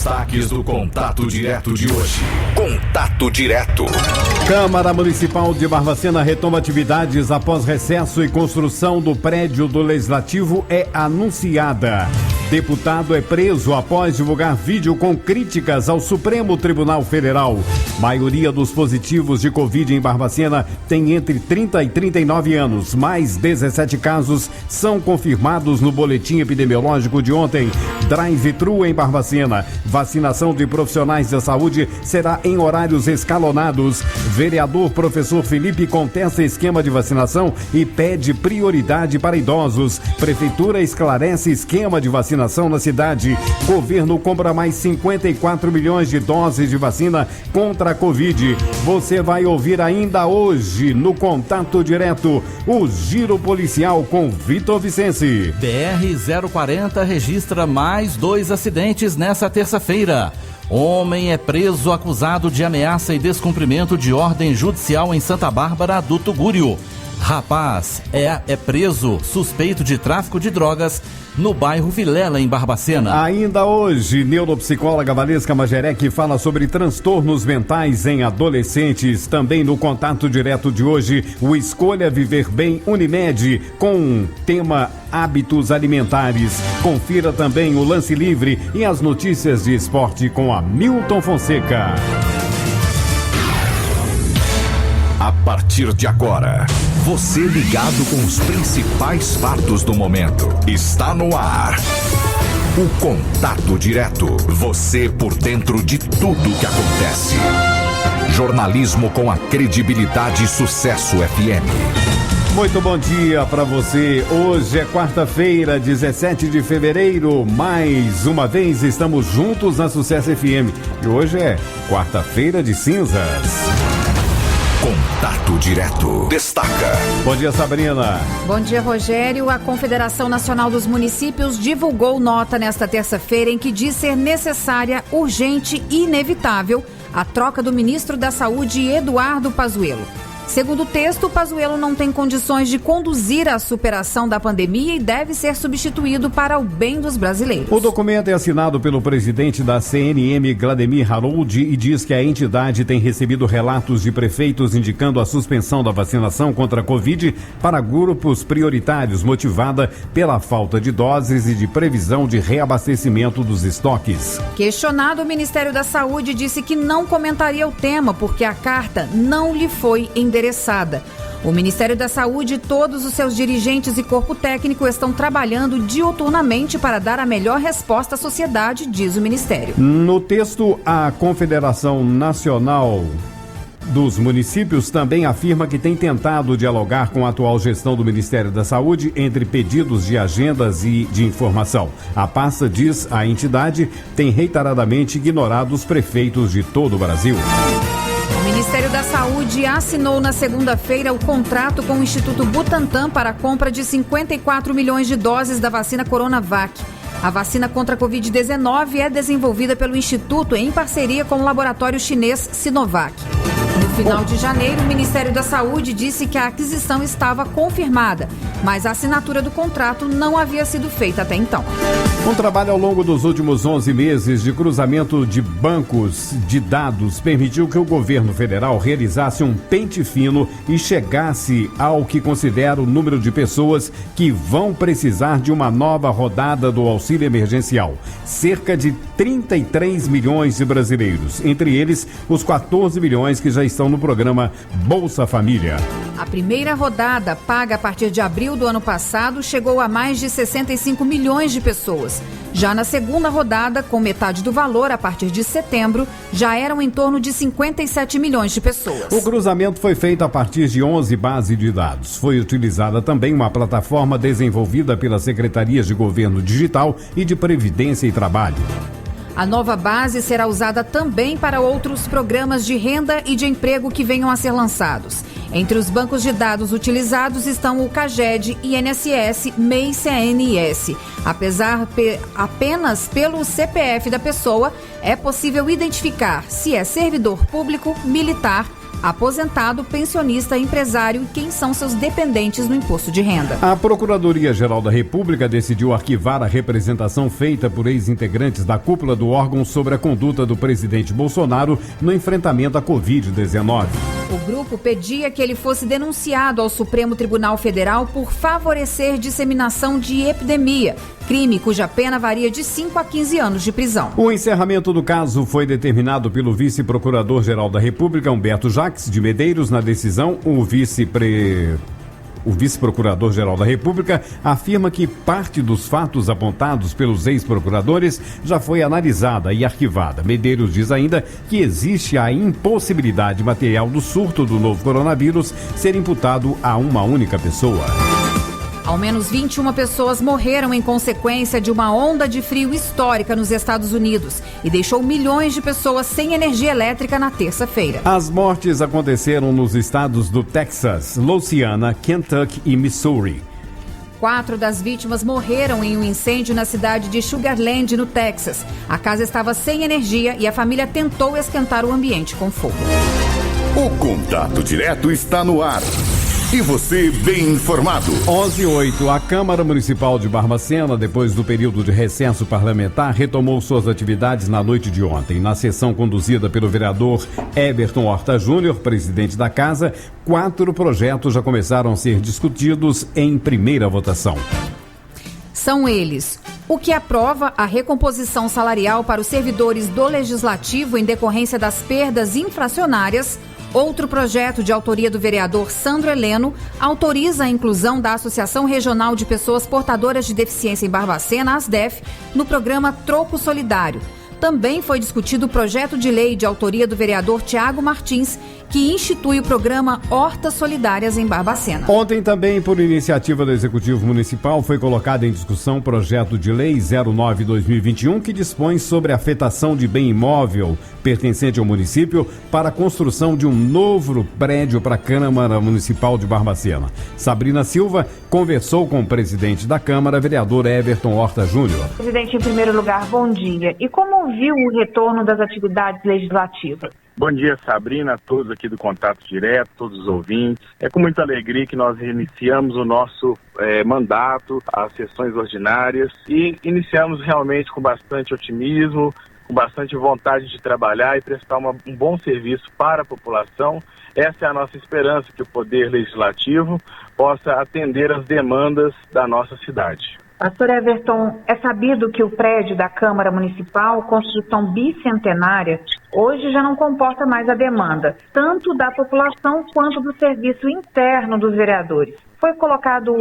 destaques do Contato Direto de hoje. Contato Direto. Câmara Municipal de Barbacena retoma atividades após recesso e construção do prédio do Legislativo é anunciada. Deputado é preso após divulgar vídeo com críticas ao Supremo Tribunal Federal. Maioria dos positivos de Covid em Barbacena tem entre 30 e 39 anos. Mais 17 casos são confirmados no boletim epidemiológico de ontem. Drive-thru em Barbacena. Vacinação de profissionais da saúde será em horários escalonados. Vereador professor Felipe contesta esquema de vacinação e pede prioridade para idosos. Prefeitura esclarece esquema de vacinação na cidade. Governo compra mais 54 milhões de doses de vacina contra a Covid. Você vai ouvir ainda hoje no Contato Direto o Giro Policial com Vitor Vicense. BR-040 registra mais 2 acidentes nessa terça-feira. Homem é preso acusado de ameaça e descumprimento de ordem judicial em Santa Bárbara do Tugúrio. Rapaz é preso suspeito de tráfico de drogas no bairro Vilela, em Barbacena. Ainda hoje, neuropsicóloga Valesca Majerec fala sobre transtornos mentais em adolescentes. Também no Contato Direto de hoje, o Escolha Viver Bem Unimed, com tema hábitos alimentares. Confira também o Lance Livre e as notícias de esporte com Hamilton Fonseca. A partir de agora, você ligado com os principais fatos do momento. Está no ar. O Contato Direto. Você por dentro de tudo que acontece. Jornalismo com a credibilidade e Sucesso FM. Muito bom dia para você. Hoje é quarta-feira, 17 de fevereiro. Mais uma vez estamos juntos na Sucesso FM. E hoje é quarta-feira de cinzas. Contato Direto. Destaca. Bom dia, Sabrina. Bom dia, Rogério. A Confederação Nacional dos Municípios divulgou nota nesta terça-feira em que diz ser necessária, urgente e inevitável a troca do ministro da Saúde, Eduardo Pazuello. Segundo o texto, Pazuello não tem condições de conduzir a superação da pandemia e deve ser substituído para o bem dos brasileiros. O documento é assinado pelo presidente da CNM, Glademir Harold, e diz que a entidade tem recebido relatos de prefeitos indicando a suspensão da vacinação contra a Covid para grupos prioritários, motivada pela falta de doses e de previsão de reabastecimento dos estoques. Questionado, o Ministério da Saúde disse que não comentaria o tema porque a carta não lhe foi endereçada. O Ministério da Saúde e todos os seus dirigentes e corpo técnico estão trabalhando diuturnamente para dar a melhor resposta à sociedade, diz o Ministério. No texto, a Confederação Nacional dos Municípios também afirma que tem tentado dialogar com a atual gestão do Ministério da Saúde entre pedidos de agendas e de informação. A pasta diz a entidade tem reiteradamente ignorado os prefeitos de todo o Brasil. O Ministério da Saúde assinou na segunda-feira o contrato com o Instituto Butantan para a compra de 54 milhões de doses da vacina Coronavac. A vacina contra a Covid-19 é desenvolvida pelo Instituto em parceria com o laboratório chinês Sinovac. No final de janeiro, o Ministério da Saúde disse que a aquisição estava confirmada, mas a assinatura do contrato não havia sido feita até então. Um trabalho ao longo dos últimos 11 meses de cruzamento de bancos de dados permitiu que o governo federal realizasse um pente fino e chegasse ao que considera o número de pessoas que vão precisar de uma nova rodada do auxílio emergencial. Cerca de 33 milhões de brasileiros, entre eles os 14 milhões que já estão no programa Bolsa Família. A primeira rodada, paga a partir de abril do ano passado, chegou a mais de 65 milhões de pessoas. Já na segunda rodada, com metade do valor, a partir de setembro, já eram em torno de 57 milhões de pessoas. O cruzamento foi feito a partir de 11 bases de dados. Foi utilizada também uma plataforma desenvolvida pela Secretaria de Governo Digital e de Previdência e Trabalho. A nova base será usada também para outros programas de renda e de emprego que venham a ser lançados. Entre os bancos de dados utilizados estão o CAGED, INSS, MEI e CNS. Apenas pelo CPF da pessoa é possível identificar se é servidor público, militar, aposentado, pensionista, empresário e quem são seus dependentes no imposto de renda. A Procuradoria-Geral da República decidiu arquivar a representação feita por ex-integrantes da cúpula do órgão sobre a conduta do presidente Bolsonaro no enfrentamento à Covid-19. O grupo pedia que ele fosse denunciado ao Supremo Tribunal Federal por favorecer disseminação de epidemia, crime cuja pena varia de 5 a 15 anos de prisão. O encerramento do caso foi determinado pelo vice-procurador-geral da República, Humberto Jacques de Medeiros. Na decisão, o vice-procurador-geral da República afirma que parte dos fatos apontados pelos ex-procuradores já foi analisada e arquivada. Medeiros diz ainda que existe a impossibilidade material do surto do novo coronavírus ser imputado a uma única pessoa. Ao menos 21 pessoas morreram em consequência de uma onda de frio histórica nos Estados Unidos e deixou milhões de pessoas sem energia elétrica na terça-feira. As mortes aconteceram nos estados do Texas, Louisiana, Kentucky e Missouri. 4 das vítimas morreram em um incêndio na cidade de Sugar Land, no Texas. A casa estava sem energia e a família tentou esquentar o ambiente com fogo. O Contato Direto está no ar. E você bem informado. 11:08. A Câmara Municipal de Barbacena, depois do período de recesso parlamentar, retomou suas atividades na noite de ontem. Na sessão conduzida pelo vereador Everton Horta Júnior, presidente da casa, 4 projetos já começaram a ser discutidos em primeira votação. São eles: o que aprova a recomposição salarial para os servidores do Legislativo em decorrência das perdas inflacionárias. Outro projeto de autoria do vereador Sandro Heleno autoriza a inclusão da Associação Regional de Pessoas Portadoras de Deficiência em Barbacena, ASDEF, no programa Troco Solidário. Também foi discutido o projeto de lei de autoria do vereador Tiago Martins, que institui o programa Hortas Solidárias em Barbacena. Ontem também, por iniciativa do Executivo Municipal, foi colocado em discussão o projeto de lei 09/2021, que dispõe sobre a afetação de bem imóvel pertencente ao município para a construção de um novo prédio para a Câmara Municipal de Barbacena. Sabrina Silva conversou com o presidente da Câmara, vereador Everton Horta Júnior. Presidente, em primeiro lugar, bom dia. E como viu o retorno das atividades legislativas? Bom dia, Sabrina, a todos aqui do Contato Direto, todos os ouvintes. É com muita alegria que nós iniciamos o nosso mandato, as sessões ordinárias, e iniciamos realmente com bastante otimismo, com bastante vontade de trabalhar e prestar um bom serviço para a população. Essa é a nossa esperança, que o Poder Legislativo possa atender às demandas da nossa cidade. Pastor Everton, é sabido que o prédio da Câmara Municipal, construção bicentenária, hoje já não comporta mais a demanda, tanto da população quanto do serviço interno dos vereadores. Foi colocado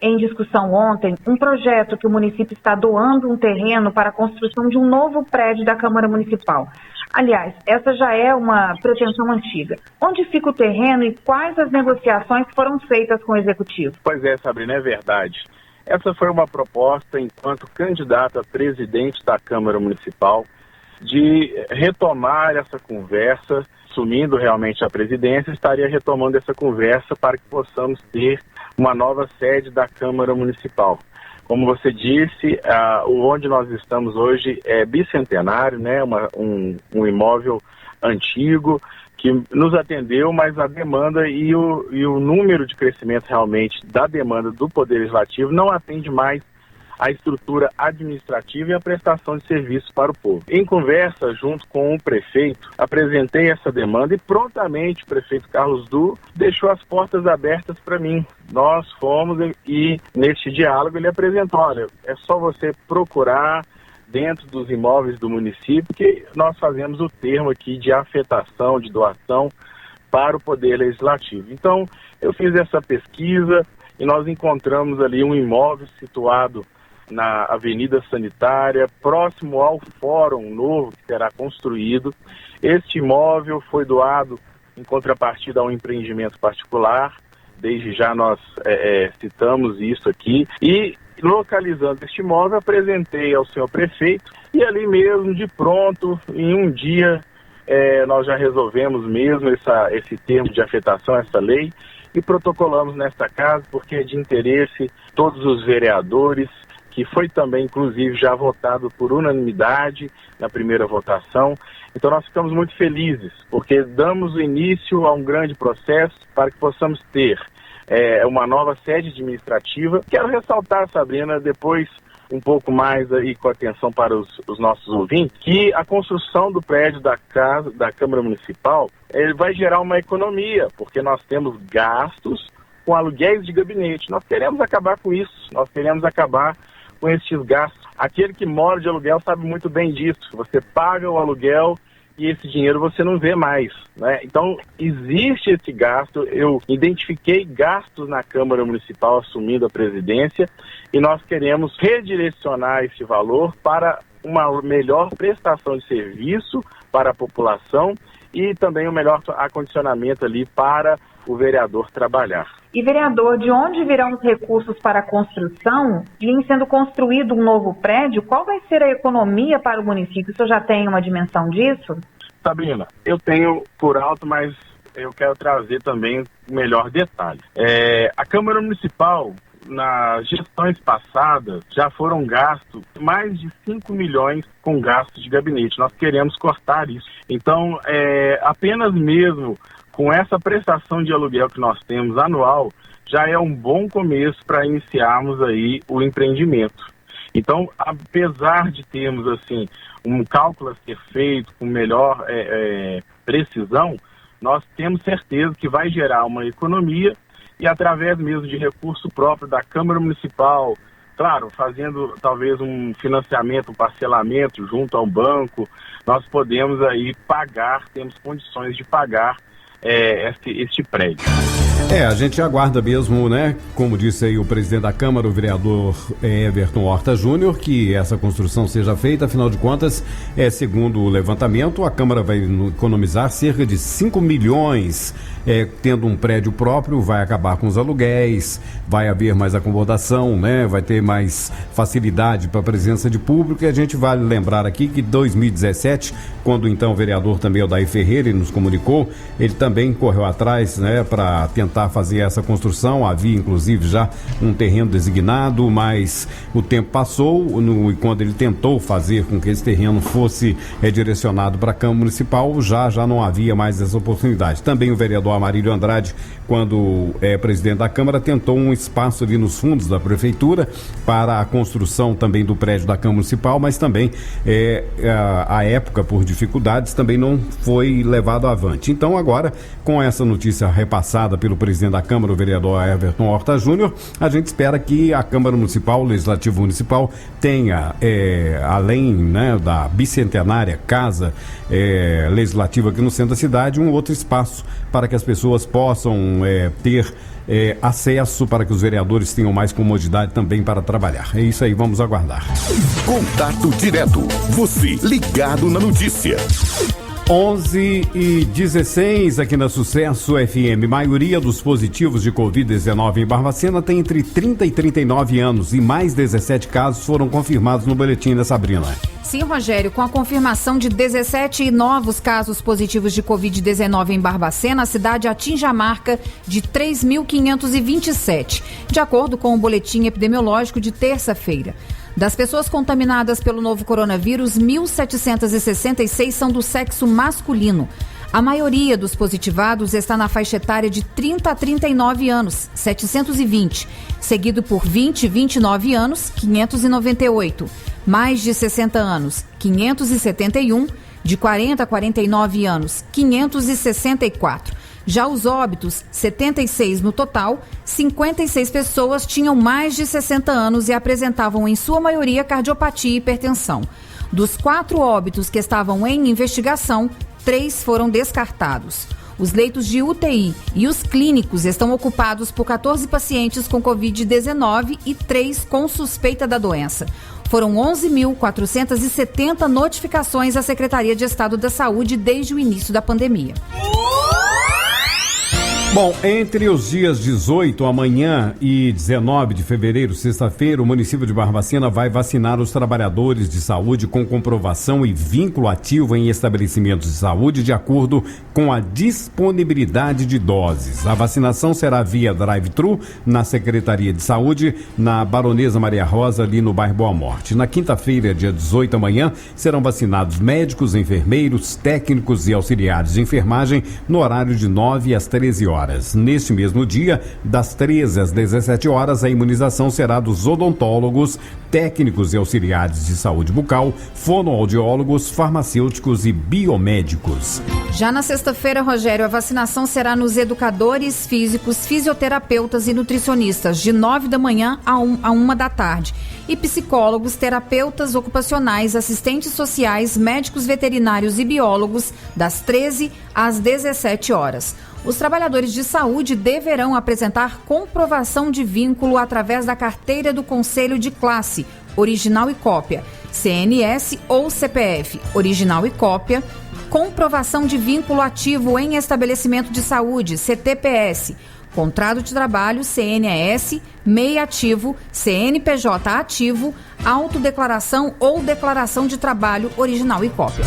em discussão ontem um projeto que o município está doando um terreno para a construção de um novo prédio da Câmara Municipal. Aliás, essa já é uma pretensão antiga. Onde fica o terreno e quais as negociações foram feitas com o Executivo? Pois é, Sabrina, é verdade. Essa foi uma proposta, enquanto candidato a presidente da Câmara Municipal, de retomar essa conversa, assumindo realmente a presidência, estaria retomando essa conversa para que possamos ter uma nova sede da Câmara Municipal. Como você disse, onde nós estamos hoje é bicentenário, né? Um imóvel antigo que nos atendeu, mas a demanda e o número de crescimento realmente da demanda do Poder Legislativo não atende mais à estrutura administrativa e à prestação de serviços para o povo. Em conversa junto com o prefeito, apresentei essa demanda e prontamente o prefeito Carlos Du deixou as portas abertas para mim. Nós fomos e neste diálogo ele apresentou: olha, é só você procurar dentro dos imóveis do município que nós fazemos o termo aqui de afetação, de doação para o Poder Legislativo. Então, eu fiz essa pesquisa e nós encontramos ali um imóvel situado na Avenida Sanitária, próximo ao Fórum Novo que será construído. Este imóvel foi doado em contrapartida a um empreendimento particular. Desde já nós citamos isso aqui. E localizando este imóvel, apresentei ao senhor prefeito e ali mesmo, de pronto, em um dia, nós já resolvemos mesmo esse termo de afetação, essa lei, e protocolamos nesta casa, porque é de interesse todos os vereadores, que foi também, inclusive, já votado por unanimidade na primeira votação. Então nós ficamos muito felizes, porque damos início a um grande processo para que possamos ter uma nova sede administrativa. Quero ressaltar, Sabrina, depois um pouco mais aí com atenção para os nossos ouvintes, que a construção do prédio da Câmara Municipal ele vai gerar uma economia, porque nós temos gastos com aluguéis de gabinete. Nós queremos acabar com isso, nós queremos acabar com esses gastos. Aquele que mora de aluguel sabe muito bem disso. Você paga o aluguel e esse dinheiro você não vê mais, né? Então, existe esse gasto. Eu identifiquei gastos na Câmara Municipal assumindo a presidência e nós queremos redirecionar esse valor para uma melhor prestação de serviço para a população e também um melhor acondicionamento ali para o vereador trabalhar. E, vereador, de onde virão os recursos para a construção? E em sendo construído um novo prédio, qual vai ser a economia para o município? O senhor já tem uma dimensão disso? Sabrina, eu tenho por alto, mas eu quero trazer também um melhor detalhe. A Câmara Municipal, nas gestões passadas, já foram gastos mais de 5 milhões com gastos de gabinete. Nós queremos cortar isso. Então, apenas mesmo com essa prestação de aluguel que nós temos anual, já é um bom começo para iniciarmos aí o empreendimento. Então, apesar de termos assim um cálculo a ser feito com melhor precisão, nós temos certeza que vai gerar uma economia e através mesmo de recurso próprio da Câmara Municipal, claro, fazendo talvez um financiamento, um parcelamento junto ao banco, nós podemos aí pagar, temos condições de pagar este prédio. A gente aguarda mesmo, né? Como disse aí o presidente da Câmara, o vereador Everton Horta Júnior, que essa construção seja feita. Afinal de contas, segundo o levantamento, a Câmara vai economizar cerca de 5 milhões, tendo um prédio próprio, vai acabar com os aluguéis, vai haver mais acomodação, né? Vai ter mais facilidade para a presença de público. E a gente vale lembrar aqui que 2017, quando então o vereador também, Odair Ferreira, ele nos comunicou, ele também correu atrás, né, para tentar fazer essa construção. Havia inclusive já um terreno designado, mas o tempo passou e quando ele tentou fazer com que esse terreno fosse direcionado para a Câmara Municipal, já não havia mais essa oportunidade. Também o vereador Amarílio Andrade, quando presidente da Câmara, tentou um espaço ali nos fundos da Prefeitura para a construção também do prédio da Câmara Municipal, mas também à época, por dificuldades, também não foi levado avante. Então agora, com essa notícia repassada pelo presidente da Câmara, o vereador Everton Horta Júnior, a gente espera que a Câmara Municipal, o Legislativo Municipal, tenha, além, né, da bicentenária casa legislativa aqui no centro da cidade, um outro espaço para que as pessoas possam ter acesso, para que os vereadores tenham mais comodidade também para trabalhar. É isso aí, vamos aguardar. Contato direto, você ligado na notícia. 11h16 aqui na Sucesso FM. Maioria dos positivos de Covid-19 em Barbacena tem entre 30 e 39 anos e mais 17 casos foram confirmados no boletim da Sabrina. Sim, Rogério, com a confirmação de 17 novos casos positivos de Covid-19 em Barbacena, a cidade atinge a marca de 3.527, de acordo com o boletim epidemiológico de terça-feira. Das pessoas contaminadas pelo novo coronavírus, 1.766 são do sexo masculino. A maioria dos positivados está na faixa etária de 30 a 39 anos, 720, seguido por 20 e 29 anos, 598, mais de 60 anos, 571, de 40 a 49 anos, 564. Já os óbitos, 76 no total, 56 pessoas tinham mais de 60 anos e apresentavam em sua maioria cardiopatia e hipertensão. Dos 4 óbitos que estavam em investigação, 3 foram descartados. Os leitos de UTI e os clínicos estão ocupados por 14 pacientes com Covid-19 e 3 com suspeita da doença. Foram 11.470 notificações à Secretaria de Estado da Saúde desde o início da pandemia. Bom, entre os dias 18, amanhã, e 19 de fevereiro, sexta-feira, o município de Barbacena vai vacinar os trabalhadores de saúde com comprovação e vínculo ativo em estabelecimentos de saúde de acordo com a disponibilidade de doses. A vacinação será via drive-thru na Secretaria de Saúde, na Baronesa Maria Rosa, ali no bairro Boa Morte. Na quinta-feira, dia 18, amanhã, serão vacinados médicos, enfermeiros, técnicos e auxiliares de enfermagem no horário de 9 às 13 horas. Neste mesmo dia, das 13 às 17 horas, a imunização será dos odontólogos, técnicos e auxiliares de saúde bucal, fonoaudiólogos, farmacêuticos e biomédicos. Já na sexta-feira, Rogério, a vacinação será nos educadores físicos, fisioterapeutas e nutricionistas, de 9 da manhã a 1 da tarde. E psicólogos, terapeutas ocupacionais, assistentes sociais, médicos veterinários e biólogos, das 13 às 17 horas. Os trabalhadores de saúde deverão apresentar comprovação de vínculo através da carteira do Conselho de Classe, original e cópia, CNS ou CPF, original e cópia, comprovação de vínculo ativo em estabelecimento de saúde, CTPS, contrato de trabalho, CNES, MEI ativo, CNPJ ativo, autodeclaração ou declaração de trabalho, original e cópia.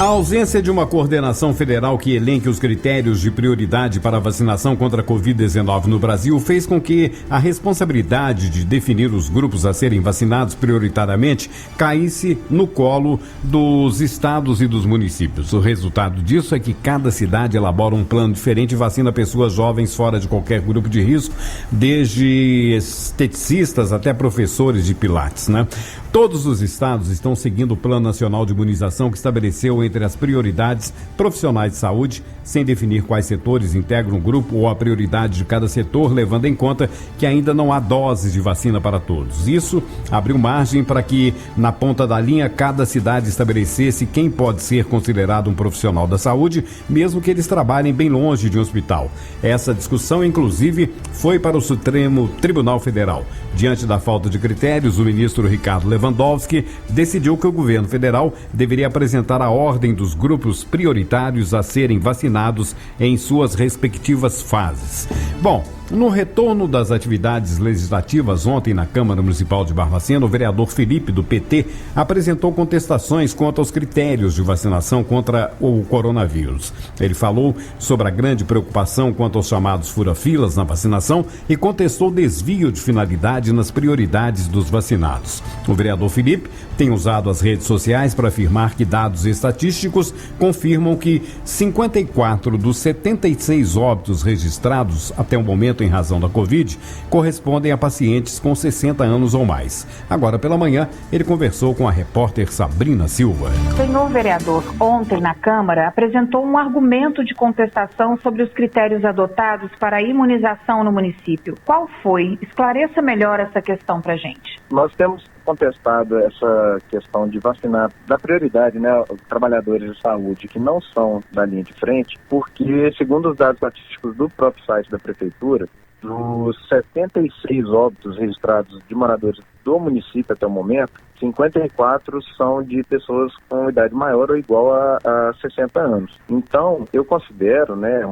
A ausência de uma coordenação federal que elenque os critérios de prioridade para a vacinação contra a Covid-19 no Brasil fez com que a responsabilidade de definir os grupos a serem vacinados prioritariamente caísse no colo dos estados e dos municípios. O resultado disso é que cada cidade elabora um plano diferente e vacina pessoas jovens fora de qualquer grupo de risco, desde esteticistas até professores de pilates, né? Todos os estados estão seguindo o Plano Nacional de Imunização que estabeleceu entre as prioridades profissionais de saúde, sem definir quais setores integram o grupo ou a prioridade de cada setor, levando em conta que ainda não há doses de vacina para todos. Isso abriu margem para que, na ponta da linha, cada cidade estabelecesse quem pode ser considerado um profissional da saúde, mesmo que eles trabalhem bem longe de um hospital. Essa discussão, inclusive, foi para o Supremo Tribunal Federal. Diante da falta de critérios, o ministro Ricardo Lewandowski decidiu que o governo federal deveria apresentar a ordem dos grupos prioritários a serem vacinados em suas respectivas fases. Bom, no retorno das atividades legislativas ontem na Câmara Municipal de Barbacena, o vereador Felipe, do PT, apresentou contestações quanto aos critérios de vacinação contra o coronavírus. Ele falou sobre a grande preocupação quanto aos chamados fura-filas na vacinação e contestou desvio de finalidade nas prioridades dos vacinados. O vereador Felipe tem usado as redes sociais para afirmar que dados estatísticos confirmam que 54 dos 76 óbitos registrados até o momento em razão da Covid correspondem a pacientes com 60 anos ou mais. Agora pela manhã, ele conversou com a repórter Sabrina Silva. Senhor vereador, ontem na Câmara apresentou um argumento de contestação sobre os critérios adotados para a imunização no município. Qual foi? Esclareça melhor essa questão para a gente. Nós temos contestado essa questão de vacinar, da prioridade, né, os trabalhadores de saúde que não são da linha de frente, porque, segundo os dados estatísticos do próprio site da Prefeitura, dos 76 óbitos registrados de moradores do município até o momento, 54 são de pessoas com idade maior ou igual a 60 anos. Então, eu considero, né,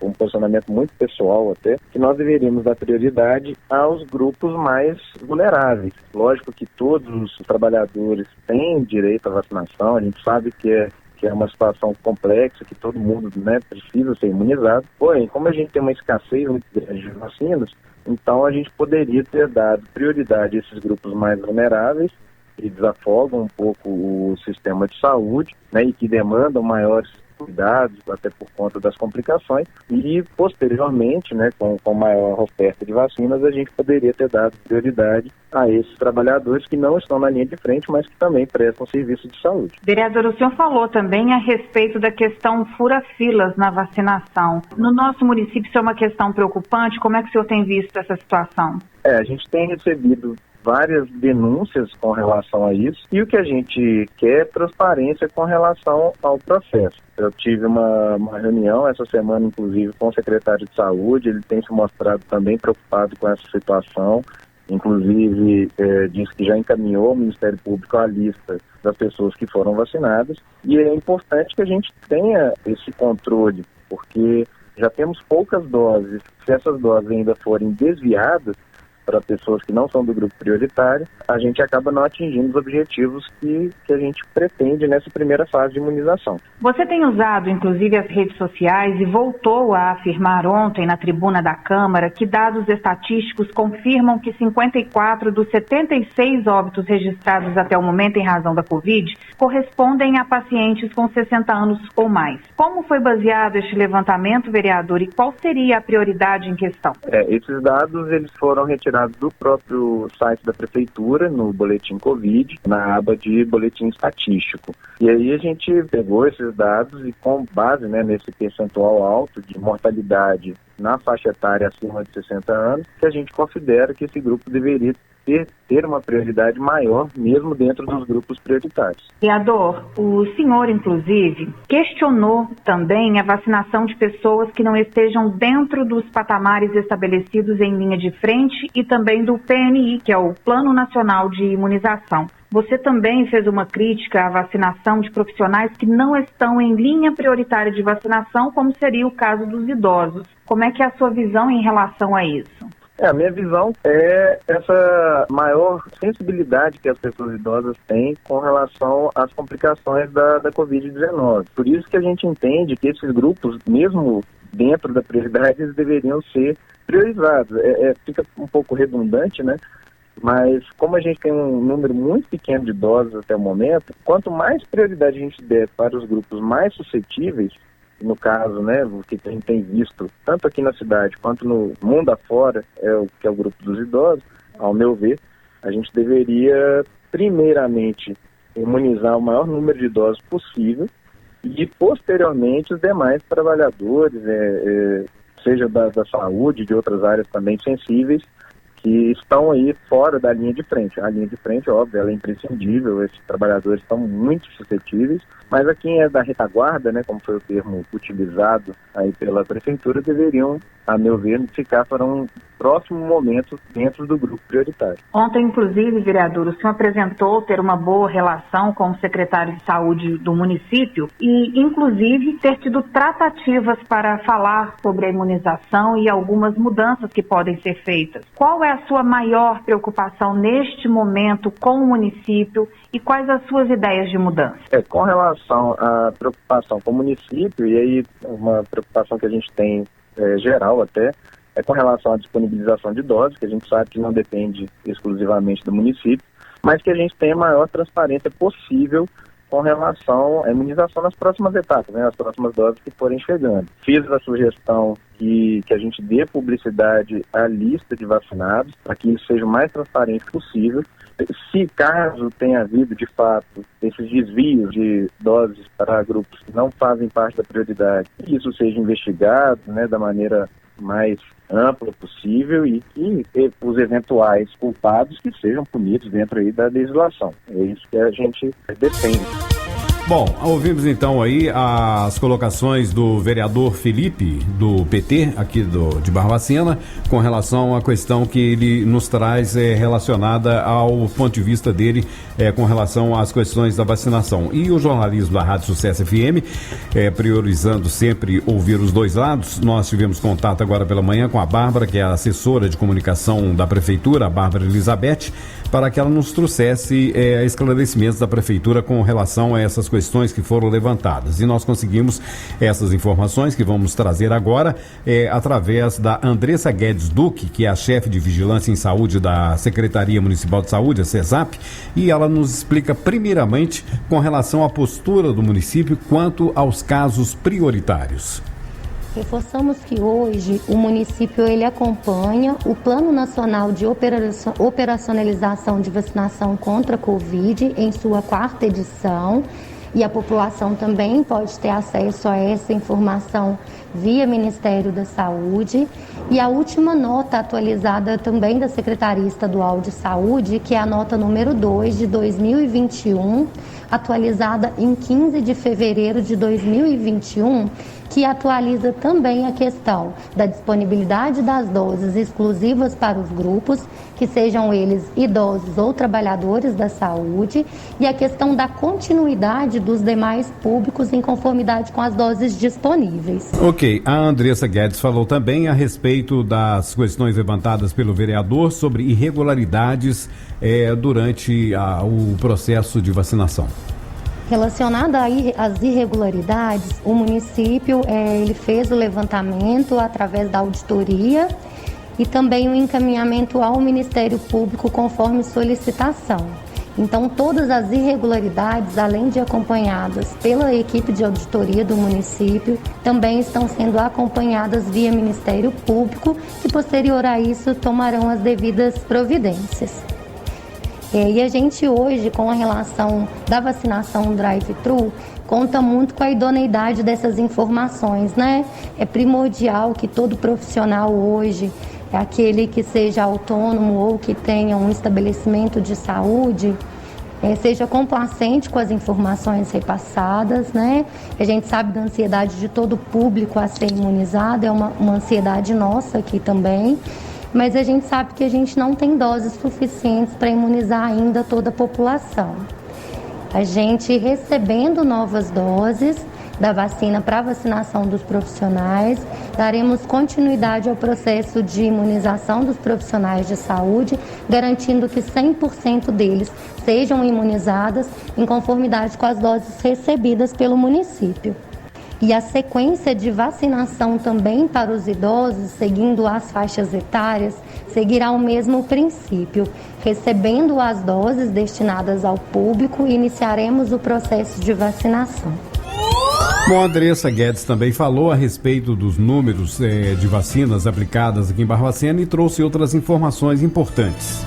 um posicionamento muito pessoal até, que nós deveríamos dar prioridade aos grupos mais vulneráveis. Lógico que todos os trabalhadores têm direito à vacinação, a gente sabe que é uma situação complexa, que todo mundo, né, precisa ser imunizado. Porém, como a gente tem uma escassez muito grande de vacinas, então a gente poderia ter dado prioridade a esses grupos mais vulneráveis, que desafogam um pouco o sistema de saúde, né, e que demandam maiores cuidados, até por conta das complicações, e posteriormente, né, com maior oferta de vacinas, a gente poderia ter dado prioridade a esses trabalhadores que não estão na linha de frente, mas que também prestam serviço de saúde. Vereador, o senhor falou também a respeito da questão fura-filas na vacinação. No nosso município isso é uma questão preocupante, como é que o senhor tem visto essa situação? A gente tem recebido várias denúncias com relação a isso, e o que a gente quer é transparência com relação ao processo. Eu tive uma reunião essa semana, inclusive, com o secretário de saúde, ele tem se mostrado também preocupado com essa situação, inclusive disse que já encaminhou ao Ministério Público a lista das pessoas que foram vacinadas, e é importante que a gente tenha esse controle porque já temos poucas doses. Se essas doses ainda forem desviadas para pessoas que não são do grupo prioritário, a gente acaba não atingindo os objetivos que a gente pretende nessa primeira fase de imunização. Você tem usado, inclusive, as redes sociais e voltou a afirmar ontem na tribuna da Câmara que dados estatísticos confirmam que 54 dos 76 óbitos registrados até o momento em razão da Covid correspondem a pacientes com 60 anos ou mais. Como foi baseado este levantamento, vereador, e qual seria a prioridade em questão? Esses dados eles foram retirados do próprio site da Prefeitura, no Boletim Covid, na aba de Boletim Estatístico. E aí a gente pegou esses dados e, com base nesse percentual alto de mortalidade na faixa etária acima de 60 anos, que a gente considera que esse grupo deveria ter uma prioridade maior, mesmo dentro dos grupos prioritários. Vereador, o senhor, inclusive, questionou também a vacinação de pessoas que não estejam dentro dos patamares estabelecidos em linha de frente e também do PNI, que é o Plano Nacional de Imunização. Você também fez uma crítica à vacinação de profissionais que não estão em linha prioritária de vacinação, como seria o caso dos idosos. Como é que é a sua visão em relação a isso? A minha visão é essa maior sensibilidade que as pessoas idosas têm com relação às complicações da Covid-19. Por isso que a gente entende que esses grupos, mesmo dentro da prioridade, eles deveriam ser priorizados. Fica um pouco redundante, né? Mas como a gente tem um número muito pequeno de idosos até o momento, quanto mais prioridade a gente der para os grupos mais suscetíveis, no caso, o que a gente tem visto, tanto aqui na cidade quanto no mundo afora, que é o grupo dos idosos, ao meu ver, a gente deveria, primeiramente, imunizar o maior número de idosos possível e, posteriormente, os demais trabalhadores, seja da saúde, de outras áreas também sensíveis, que estão aí fora da linha de frente. A linha de frente, óbvio, ela é imprescindível, esses trabalhadores estão muito suscetíveis, mas a quem é da retaguarda, como foi o termo utilizado aí pela Prefeitura, deveriam, a meu ver, ficar para um próximo momento dentro do grupo prioritário. Ontem, inclusive, vereador, o senhor apresentou ter uma boa relação com o secretário de saúde do município e, inclusive, ter tido tratativas para falar sobre a imunização e algumas mudanças que podem ser feitas. Qual é a sua maior preocupação neste momento com o município e quais as suas ideias de mudança? Com relação à preocupação com o município, e aí uma preocupação que a gente tem geral até, com relação à disponibilização de doses, que a gente sabe que não depende exclusivamente do município, mas que a gente tenha a maior transparência possível com relação à imunização nas próximas etapas, as próximas doses que forem chegando. Fiz a sugestão que a gente dê publicidade à lista de vacinados, para que isso seja o mais transparente possível. Se caso tenha havido, de fato, esses desvios de doses para grupos que não fazem parte da prioridade, que isso seja investigado da maneira mais ampla possível e que os eventuais culpados que sejam punidos dentro aí da legislação. É isso que a gente defende. Bom, ouvimos então aí as colocações do vereador Felipe, do PT, aqui de Barbacena, com relação à questão que ele nos traz relacionada ao ponto de vista dele com relação às questões da vacinação. E o jornalismo da Rádio Sucesso FM, priorizando sempre ouvir os dois lados, nós tivemos contato agora pela manhã com a Bárbara, que é a assessora de comunicação da Prefeitura, a Bárbara Elizabeth, para que ela nos trouxesse esclarecimentos da Prefeitura com relação a essas questões que foram levantadas. E nós conseguimos essas informações que vamos trazer agora através da Andressa Guedes Duque, que é a chefe de Vigilância em Saúde da Secretaria Municipal de Saúde, a CESAP, e ela nos explica primeiramente com relação à postura do município quanto aos casos prioritários. Reforçamos que hoje o município ele acompanha o Plano Nacional de Operacionalização de Vacinação contra a Covid em sua 4ª edição e a população também pode ter acesso a essa informação via Ministério da Saúde. E a última nota atualizada também da Secretaria Estadual de Saúde, que é a nota número 2 de 2021, atualizada em 15 de fevereiro de 2021, que atualiza também a questão da disponibilidade das doses exclusivas para os grupos, que sejam eles idosos ou trabalhadores da saúde, e a questão da continuidade dos demais públicos em conformidade com as doses disponíveis. Ok, a Andressa Guedes falou também a respeito das questões levantadas pelo vereador sobre irregularidades durante o processo de vacinação. Relacionada às irregularidades, o município ele fez o levantamento através da auditoria e também o encaminhamento ao Ministério Público conforme solicitação. Então, todas as irregularidades, além de acompanhadas pela equipe de auditoria do município, também estão sendo acompanhadas via Ministério Público, que posterior a isso tomarão as devidas providências. E a gente hoje, com a relação da vacinação drive-thru, conta muito com a idoneidade dessas informações, né? É primordial que todo profissional hoje, aquele que seja autônomo ou que tenha um estabelecimento de saúde, seja complacente com as informações repassadas, né? A gente sabe da ansiedade de todo o público a ser imunizado, é uma ansiedade nossa aqui também. Mas a gente sabe que a gente não tem doses suficientes para imunizar ainda toda a população. A gente recebendo novas doses da vacina para vacinação dos profissionais, daremos continuidade ao processo de imunização dos profissionais de saúde, garantindo que 100% deles sejam imunizadas em conformidade com as doses recebidas pelo município. E a sequência de vacinação também para os idosos, seguindo as faixas etárias, seguirá o mesmo princípio. Recebendo as doses destinadas ao público, iniciaremos o processo de vacinação. Bom, a Andressa Guedes também falou a respeito dos números de vacinas aplicadas aqui em Barbacena e trouxe outras informações importantes.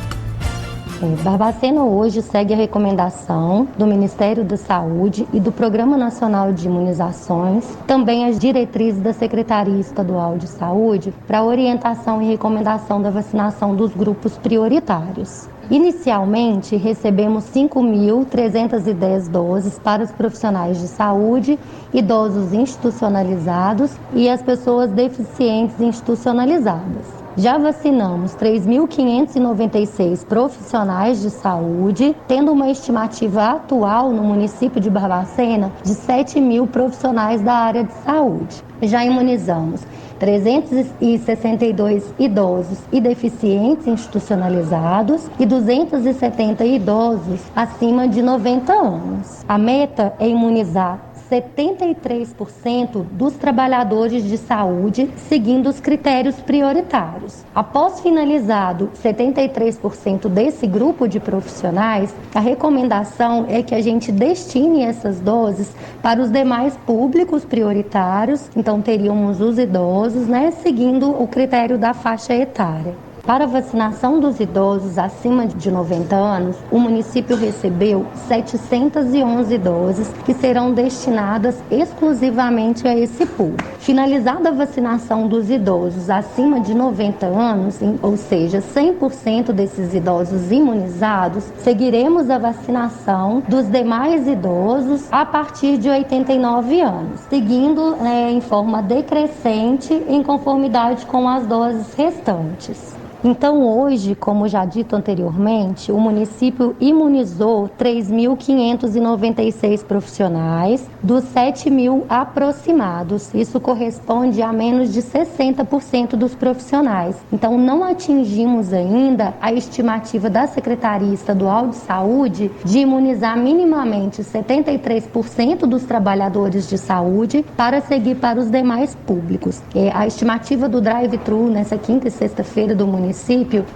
Barbacena hoje segue a recomendação do Ministério da Saúde e do Programa Nacional de Imunizações, também as diretrizes da Secretaria Estadual de Saúde para orientação e recomendação da vacinação dos grupos prioritários. Inicialmente, recebemos 5.310 doses para os profissionais de saúde, idosos institucionalizados e as pessoas deficientes institucionalizadas. Já vacinamos 3.596 profissionais de saúde, tendo uma estimativa atual no município de Barbacena de 7.000 profissionais da área de saúde. Já imunizamos 362 idosos e deficientes institucionalizados e 270 idosos acima de 90 anos. A meta é imunizar 73% dos trabalhadores de saúde, seguindo os critérios prioritários. Após finalizado 73% desse grupo de profissionais, a recomendação é que a gente destine essas doses para os demais públicos prioritários, então teríamos os idosos, seguindo o critério da faixa etária. Para a vacinação dos idosos acima de 90 anos, o município recebeu 711 doses que serão destinadas exclusivamente a esse público. Finalizada a vacinação dos idosos acima de 90 anos, ou seja, 100% desses idosos imunizados, seguiremos a vacinação dos demais idosos a partir de 89 anos, seguindo em forma decrescente em conformidade com as doses restantes. Então, hoje, como já dito anteriormente, o município imunizou 3.596 profissionais dos 7.000 aproximados. Isso corresponde a menos de 60% dos profissionais. Então, não atingimos ainda a estimativa da Secretaria Estadual de Saúde de imunizar minimamente 73% dos trabalhadores de saúde para seguir para os demais públicos. A estimativa do drive-thru nessa quinta e sexta-feira do município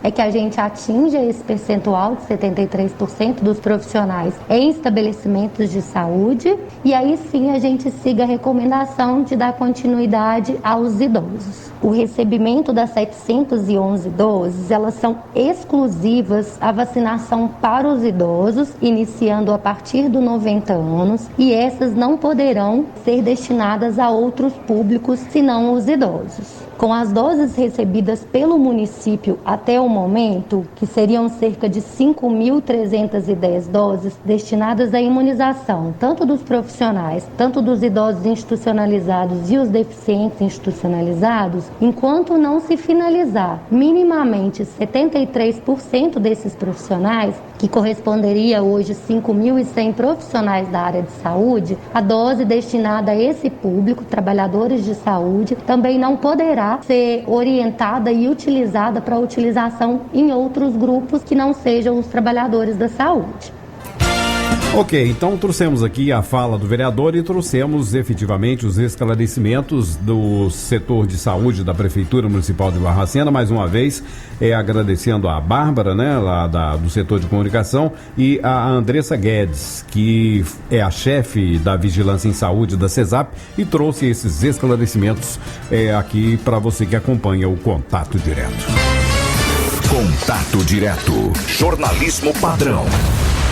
é que a gente atinja esse percentual de 73% dos profissionais em estabelecimentos de saúde e aí sim a gente siga a recomendação de dar continuidade aos idosos. O recebimento das 711 doses, elas são exclusivas à vacinação para os idosos, iniciando a partir dos 90 anos, e essas não poderão ser destinadas a outros públicos senão os idosos. Com as doses recebidas pelo município até o momento, que seriam cerca de 5.310 doses destinadas à imunização, tanto dos profissionais, tanto dos idosos institucionalizados e os deficientes institucionalizados, enquanto não se finalizar minimamente 73% desses profissionais, que corresponderia hoje 5.100 profissionais da área de saúde, a dose destinada a esse público, trabalhadores de saúde, também não poderá ser orientada e utilizada para utilização em outros grupos que não sejam os trabalhadores da saúde. Ok, então trouxemos aqui a fala do vereador e trouxemos efetivamente os esclarecimentos do setor de saúde da Prefeitura Municipal de Barbacena, mais uma vez agradecendo a Bárbara, né, lá do setor de comunicação, e a Andressa Guedes, que é a chefe da Vigilância em Saúde da CESAP, e trouxe esses esclarecimentos aqui para você que acompanha o Contato Direto. Contato Direto, jornalismo padrão.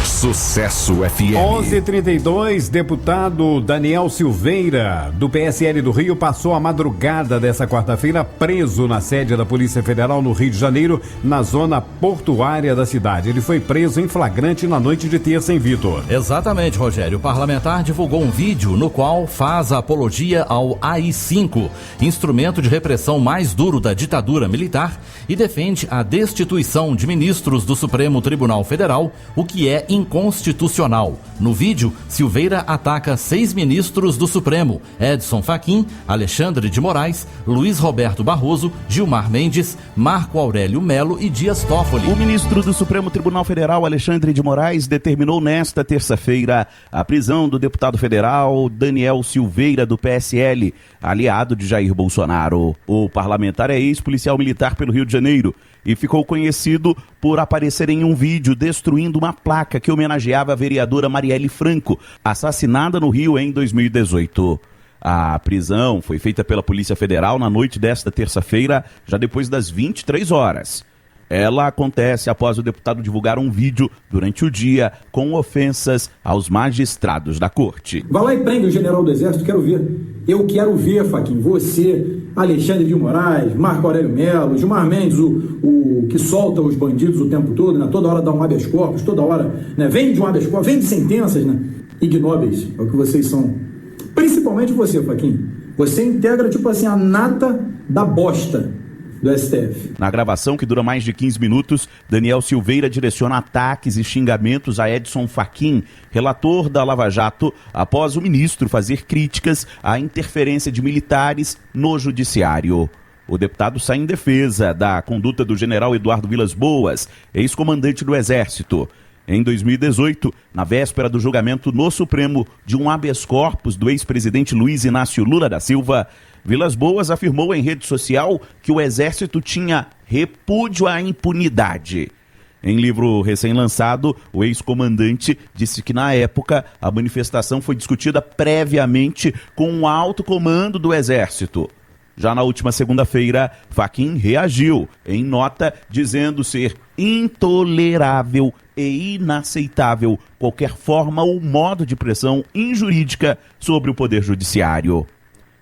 Sucesso FM. 11h32, deputado Daniel Silveira, do PSL do Rio, passou a madrugada dessa quarta-feira preso na sede da Polícia Federal no Rio de Janeiro, na zona portuária da cidade. Ele foi preso em flagrante na noite de terça, em Vitor. Exatamente, Rogério. O parlamentar divulgou um vídeo no qual faz a apologia ao AI-5, instrumento de repressão mais duro da ditadura militar, e defende a destituição de ministros do Supremo Tribunal Federal, o que é inconstitucional. No vídeo, Silveira ataca 6 ministros do Supremo: Edson Fachin, Alexandre de Moraes, Luiz Roberto Barroso, Gilmar Mendes, Marco Aurélio Melo e Dias Toffoli. O ministro do Supremo Tribunal Federal, Alexandre de Moraes, determinou nesta terça-feira a prisão do deputado federal Daniel Silveira, do PSL, aliado de Jair Bolsonaro. O parlamentar é ex-policial militar pelo Rio de Janeiro e ficou conhecido por aparecer em um vídeo destruindo uma placa que homenageava a vereadora Marielle Franco, assassinada no Rio em 2018. A prisão foi feita pela Polícia Federal na noite desta terça-feira, já depois das 23 horas. Ela acontece após o deputado divulgar um vídeo durante o dia com ofensas aos magistrados da corte. Vai lá e prende o general do Exército, quero ver. Eu quero ver, Fachin, você, Alexandre de Moraes, Marco Aurélio Melo, Gilmar Mendes, o que solta os bandidos o tempo todo, né? Toda hora dá um habeas corpus, toda hora, né? Vem de um habeas corpus, vem de sentenças, né? Ignóbeis, é o que vocês são. Principalmente você, Fachin. Você integra, tipo assim, a nata da bosta do STF. Na gravação, que dura mais de 15 minutos, Daniel Silveira direciona ataques e xingamentos a Edson Fachin, relator da Lava Jato, após o ministro fazer críticas à interferência de militares no judiciário. O deputado sai em defesa da conduta do general Eduardo Vilas Boas, ex-comandante do Exército. Em 2018, na véspera do julgamento no Supremo de um habeas corpus do ex-presidente Luiz Inácio Lula da Silva, Vilas Boas afirmou em rede social que o Exército tinha repúdio à impunidade. Em livro recém-lançado, o ex-comandante disse que, na época, a manifestação foi discutida previamente com o alto comando do Exército. Já na última segunda-feira, Fachin reagiu em nota dizendo ser intolerável e inaceitável qualquer forma ou modo de pressão injurídica sobre o Poder Judiciário.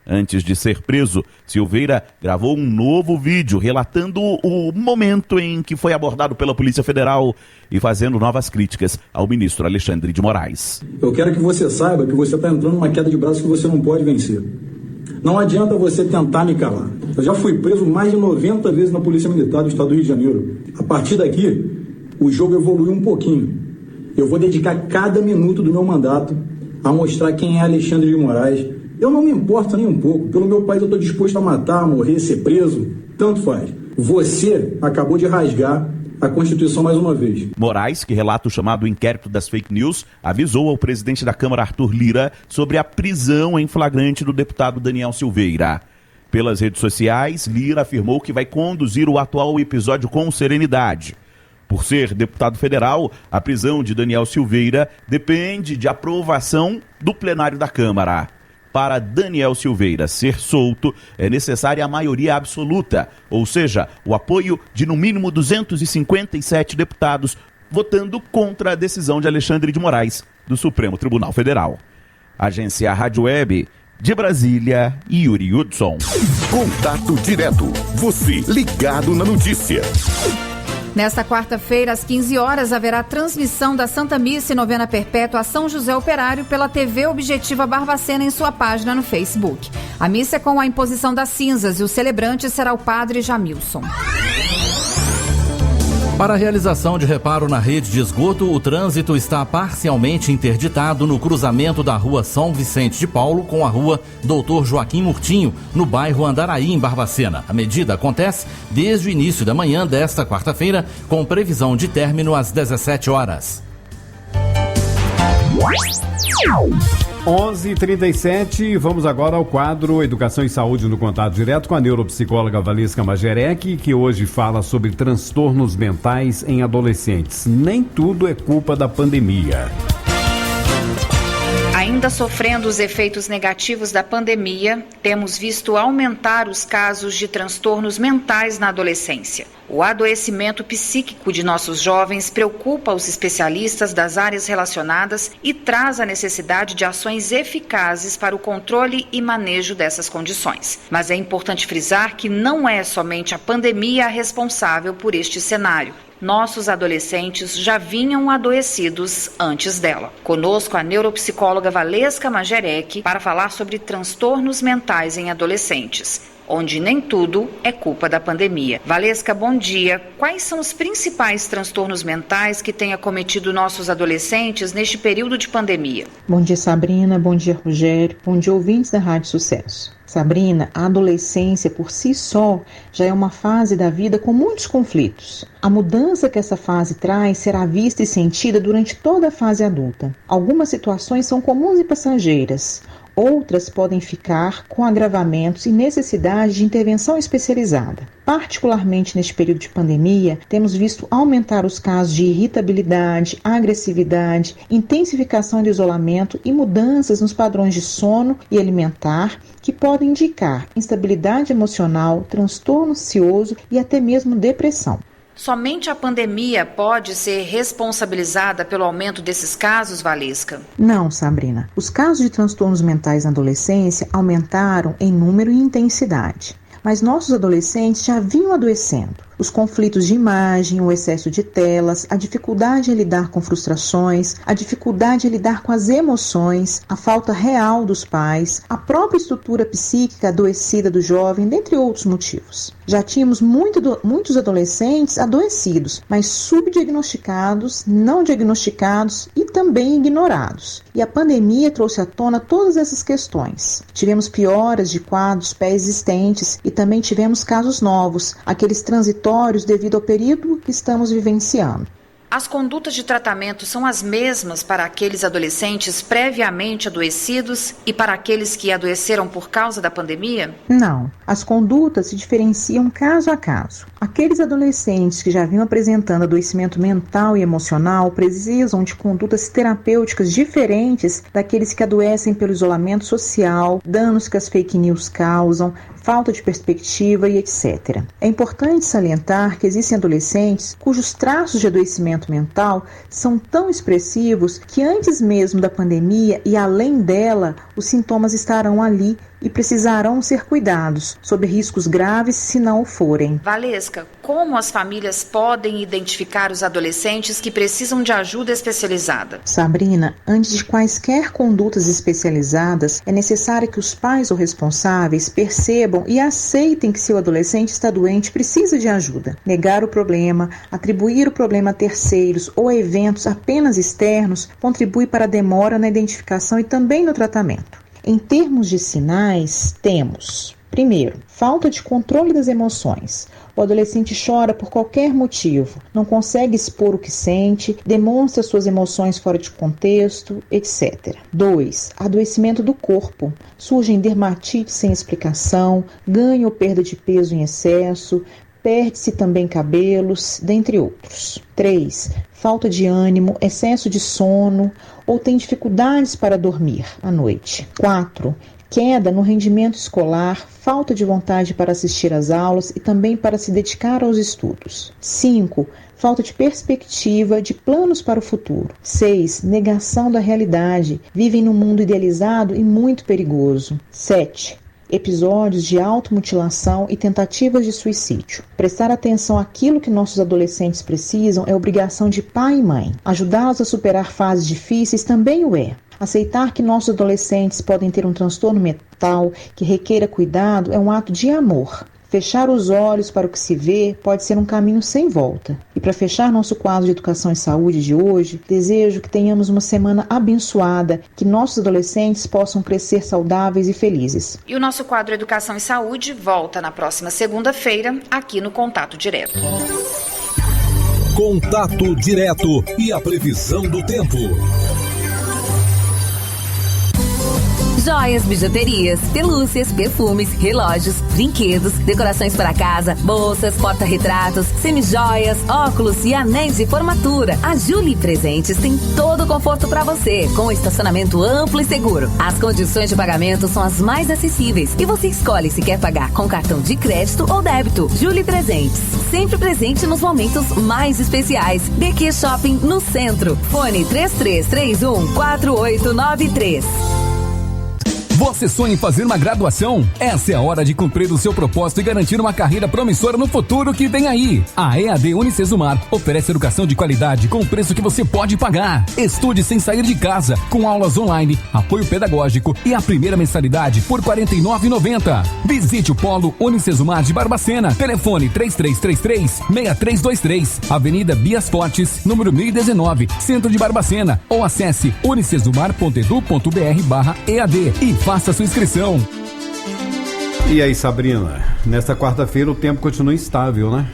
Antes de ser preso, Silveira gravou um novo vídeo relatando o momento em que foi abordado pela Polícia Federal e fazendo novas críticas ao ministro Alexandre de Moraes. Eu quero que você saiba que você está entrando numa queda de braço que você não pode vencer. Não adianta você tentar me calar. Eu já fui preso mais de 90 vezes na Polícia Militar do Estado do Rio de Janeiro. A partir daqui, o jogo evoluiu um pouquinho. Eu vou dedicar cada minuto do meu mandato a mostrar quem é Alexandre de Moraes. Eu não me importo nem um pouco. Pelo meu país eu estou disposto a matar, morrer, ser preso. Tanto faz. Você acabou de rasgar a Constituição mais uma vez. Moraes, que relata o chamado inquérito das fake news, avisou ao presidente da Câmara, Arthur Lira, sobre a prisão em flagrante do deputado Daniel Silveira. Pelas redes sociais, Lira afirmou que vai conduzir o atual episódio com serenidade. Por ser deputado federal, a prisão de Daniel Silveira depende de aprovação do plenário da Câmara. Para Daniel Silveira ser solto, é necessária a maioria absoluta, ou seja, o apoio de no mínimo 257 deputados votando contra a decisão de Alexandre de Moraes, do Supremo Tribunal Federal. Agência Rádio Web De Brasília, Yuri Hudson. Contato direto. Você ligado na notícia. Nesta quarta-feira, às 15 horas, haverá transmissão da Santa Missa e Novena Perpétua a São José Operário pela TV Objetiva Barbacena em sua página no Facebook. A missa é com a imposição das cinzas e o celebrante será o padre Jamilson. Para a realização de reparo na rede de esgoto, o trânsito está parcialmente interditado no cruzamento da rua São Vicente de Paulo com a rua Doutor Joaquim Murtinho, no bairro Andaraí, em Barbacena. A medida acontece desde o início da manhã desta quarta-feira, com previsão de término às 17 horas. 11h37, vamos agora ao quadro Educação e Saúde no Contato Direto com a neuropsicóloga Valesca Majerec, que hoje fala sobre transtornos mentais em adolescentes. Nem tudo é culpa da pandemia. Ainda sofrendo os efeitos negativos da pandemia, temos visto aumentar os casos de transtornos mentais na adolescência. O adoecimento psíquico de nossos jovens preocupa os especialistas das áreas relacionadas e traz a necessidade de ações eficazes para o controle e manejo dessas condições. Mas é importante frisar que não é somente a pandemia a responsável por este cenário. Nossos adolescentes já vinham adoecidos antes dela. Conosco a neuropsicóloga Valesca Majerec para falar sobre transtornos mentais em adolescentes, onde nem tudo é culpa da pandemia. Valesca, bom dia. Quais são os principais transtornos mentais que têm acometido nossos adolescentes neste período de pandemia? Bom dia, Sabrina. Bom dia, Rogério. Bom dia, ouvintes da Rádio Sucesso. Sabrina, a adolescência por si só já é uma fase da vida com muitos conflitos. A mudança que essa fase traz será vista e sentida durante toda a fase adulta. Algumas situações são comuns e passageiras. Outras podem ficar com agravamentos e necessidade de intervenção especializada. Particularmente neste período de pandemia, temos visto aumentar os casos de irritabilidade, agressividade, intensificação de isolamento e mudanças nos padrões de sono e alimentar que podem indicar instabilidade emocional, transtorno ansioso e até mesmo depressão. Somente a pandemia pode ser responsabilizada pelo aumento desses casos, Valesca? Não, Sabrina. Os casos de transtornos mentais na adolescência aumentaram em número e intensidade. Mas nossos adolescentes já vinham adoecendo. Os conflitos de imagem, o excesso de telas, a dificuldade em lidar com frustrações, a dificuldade em lidar com as emoções, a falta real dos pais, a própria estrutura psíquica adoecida do jovem, dentre outros motivos. Já tínhamos muitos adolescentes adoecidos, mas subdiagnosticados, não diagnosticados e também ignorados. E a pandemia trouxe à tona todas essas questões. Tivemos pioras de quadros pré-existentes e também tivemos casos novos, aqueles transitórios devido ao período que estamos vivenciando. As condutas de tratamento são as mesmas para aqueles adolescentes previamente adoecidos e para aqueles que adoeceram por causa da pandemia? Não. As condutas se diferenciam caso a caso. Aqueles adolescentes que já vinham apresentando adoecimento mental e emocional precisam de condutas terapêuticas diferentes daqueles que adoecem pelo isolamento social, danos que as fake news causam, falta de perspectiva e etc. É importante salientar que existem adolescentes cujos traços de adoecimento mental são tão expressivos que antes mesmo da pandemia e além dela, os sintomas estarão ali e precisarão ser cuidados, sob riscos graves se não o forem. Valesca, como as famílias podem identificar os adolescentes que precisam de ajuda especializada? Sabrina, antes de quaisquer condutas especializadas, é necessário que os pais ou responsáveis percebam e aceitem que seu adolescente está doente e precisa de ajuda. Negar o problema, atribuir o problema a terceiros ou a eventos apenas externos contribui para a demora na identificação e também no tratamento. Em termos de sinais, temos, primeiro, falta de controle das emoções. O adolescente chora por qualquer motivo, não consegue expor o que sente, demonstra suas emoções fora de contexto, etc. 2. Adoecimento do corpo. Surgem dermatites sem explicação, ganho ou perda de peso em excesso, perde-se também cabelos, dentre outros. 3. Falta de ânimo, excesso de sono ou tem dificuldades para dormir à noite. 4. queda no rendimento escolar, falta de vontade para assistir às aulas e também para se dedicar aos estudos. 5. Falta de perspectiva, de planos para o futuro. 6. Negação da realidade. Vivem num mundo idealizado e muito perigoso. 7. Episódios de automutilação e tentativas de suicídio. Prestar atenção àquilo que nossos adolescentes precisam é obrigação de pai e mãe. Ajudá-los a superar fases difíceis também o é. Aceitar que nossos adolescentes podem ter um transtorno mental que requeira cuidado é um ato de amor. Fechar os olhos para o que se vê pode ser um caminho sem volta. E para fechar nosso quadro de educação e saúde de hoje, desejo que tenhamos uma semana abençoada, que nossos adolescentes possam crescer saudáveis e felizes. E o nosso quadro Educação e Saúde volta na próxima segunda-feira, aqui no Contato Direto. Contato Direto e a previsão do tempo. Joias, bijuterias, pelúcias, perfumes, relógios, brinquedos, decorações para casa, bolsas, porta-retratos, semijoias, óculos e anéis de formatura. A Julie Presentes tem todo o conforto para você, com estacionamento amplo e seguro. As condições de pagamento são as mais acessíveis e você escolhe se quer pagar com cartão de crédito ou débito. Julie Presentes, sempre presente nos momentos mais especiais. BQ Shopping no centro. Fone 3331-4893. Você sonha em fazer uma graduação? Essa é a hora de cumprir o seu propósito e garantir uma carreira promissora no futuro que vem aí. A EAD Unicesumar oferece educação de qualidade com o preço que você pode pagar. Estude sem sair de casa, com aulas online, apoio pedagógico e a primeira mensalidade por R$ 49,90. Visite o Polo Unicesumar de Barbacena. Telefone 3333-6323. Avenida Bias Fortes, número 1019, Centro de Barbacena. Ou acesse unicesumar.edu.br/EAD e faça sua inscrição. E aí, Sabrina, nesta quarta-feira o tempo continua instável, né?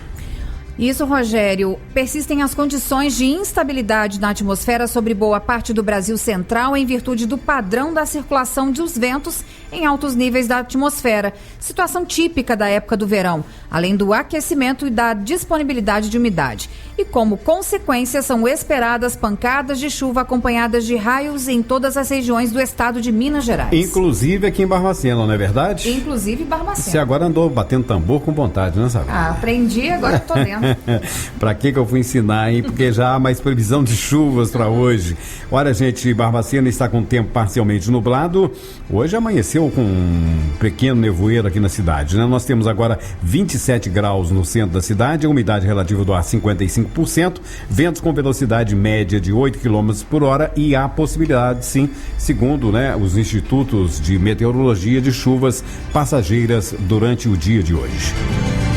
Isso, Rogério. Persistem as condições de instabilidade na atmosfera sobre boa parte do Brasil Central em virtude do padrão da circulação dos ventos em altos níveis da atmosfera. Situação típica da época do verão, além do aquecimento e da disponibilidade de umidade. E como consequência, são esperadas pancadas de chuva acompanhadas de raios em todas as regiões do estado de Minas Gerais. Inclusive aqui em Barbacena, não é verdade? Inclusive Barbacena. Você agora andou batendo tambor com vontade, né, Sabrina? Ah, aprendi, agora tô dentro. Pra que eu fui ensinar, hein? Porque já há mais previsão de chuvas para hoje. Olha, gente, Barbacena está com tempo parcialmente nublado. Hoje amanheceu com um pequeno nevoeiro aqui na cidade, né? Nós temos agora 27 graus no centro da cidade, a umidade relativa do ar 55%, ventos com velocidade média de 8 km por hora e há possibilidade, sim, segundo, né, os institutos de meteorologia, de chuvas passageiras durante o dia de hoje.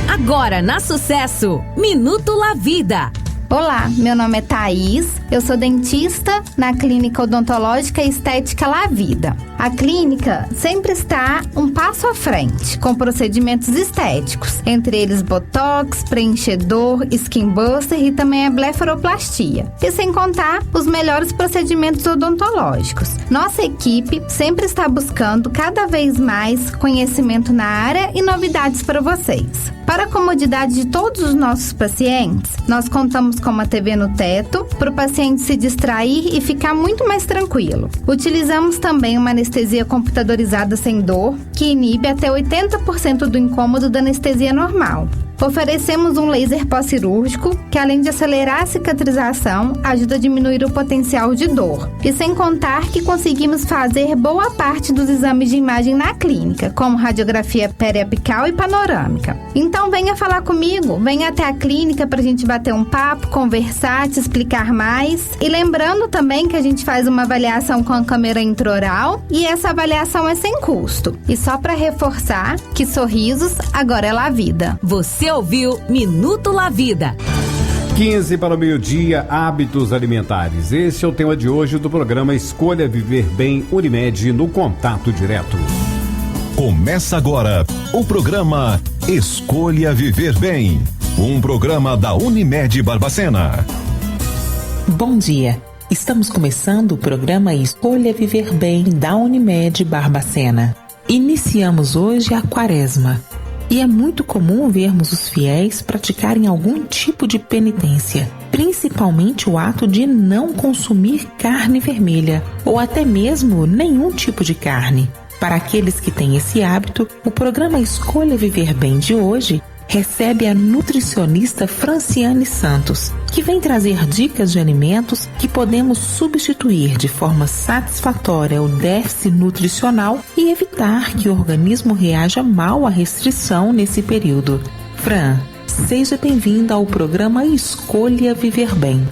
Agora na Sucesso, Minuto La Vida. Olá, meu nome é Thaís, eu sou dentista na Clínica Odontológica e Estética La Vida. A clínica sempre está um passo à frente, com procedimentos estéticos, entre eles botox, preenchedor, skin buster e também a blefaroplastia. E sem contar os melhores procedimentos odontológicos. Nossa equipe sempre está buscando cada vez mais conhecimento na área e novidades para vocês. Para a comodidade de todos os nossos pacientes, nós contamos com uma TV no teto para o paciente se distrair e ficar muito mais tranquilo. Utilizamos também uma anestesia computadorizada sem dor, que inibe até 80% do incômodo da anestesia normal. Oferecemos um laser pós-cirúrgico, que além de acelerar a cicatrização, ajuda a diminuir o potencial de dor. E sem contar que conseguimos fazer boa parte dos exames de imagem na clínica, como radiografia periapical e panorâmica. Então venha falar comigo, venha até a clínica para a gente bater um papo, conversar, te explicar mais. E lembrando também que a gente faz uma avaliação com a câmera intraoral e essa avaliação é sem custo. E só para reforçar que sorrisos agora é La Vida. Você ouviu Minuto La Vida. 15 para o meio-dia, hábitos alimentares. Esse é o tema de hoje do programa Escolha Viver Bem Unimed no Contato Direto. Começa agora o programa Escolha Viver Bem, um programa da Unimed Barbacena. Bom dia, estamos começando o programa Escolha Viver Bem da Unimed Barbacena. Iniciamos hoje a Quaresma. E é muito comum vermos os fiéis praticarem algum tipo de penitência, principalmente o ato de não consumir carne vermelha, ou até mesmo nenhum tipo de carne. Para aqueles que têm esse hábito, o programa Escolha Viver Bem de hoje recebe a nutricionista Franciane Santos, que vem trazer dicas de alimentos que podemos substituir de forma satisfatória o déficit nutricional e evitar que o organismo reaja mal à restrição nesse período. Fran, seja bem-vinda ao programa Escolha Viver Bem.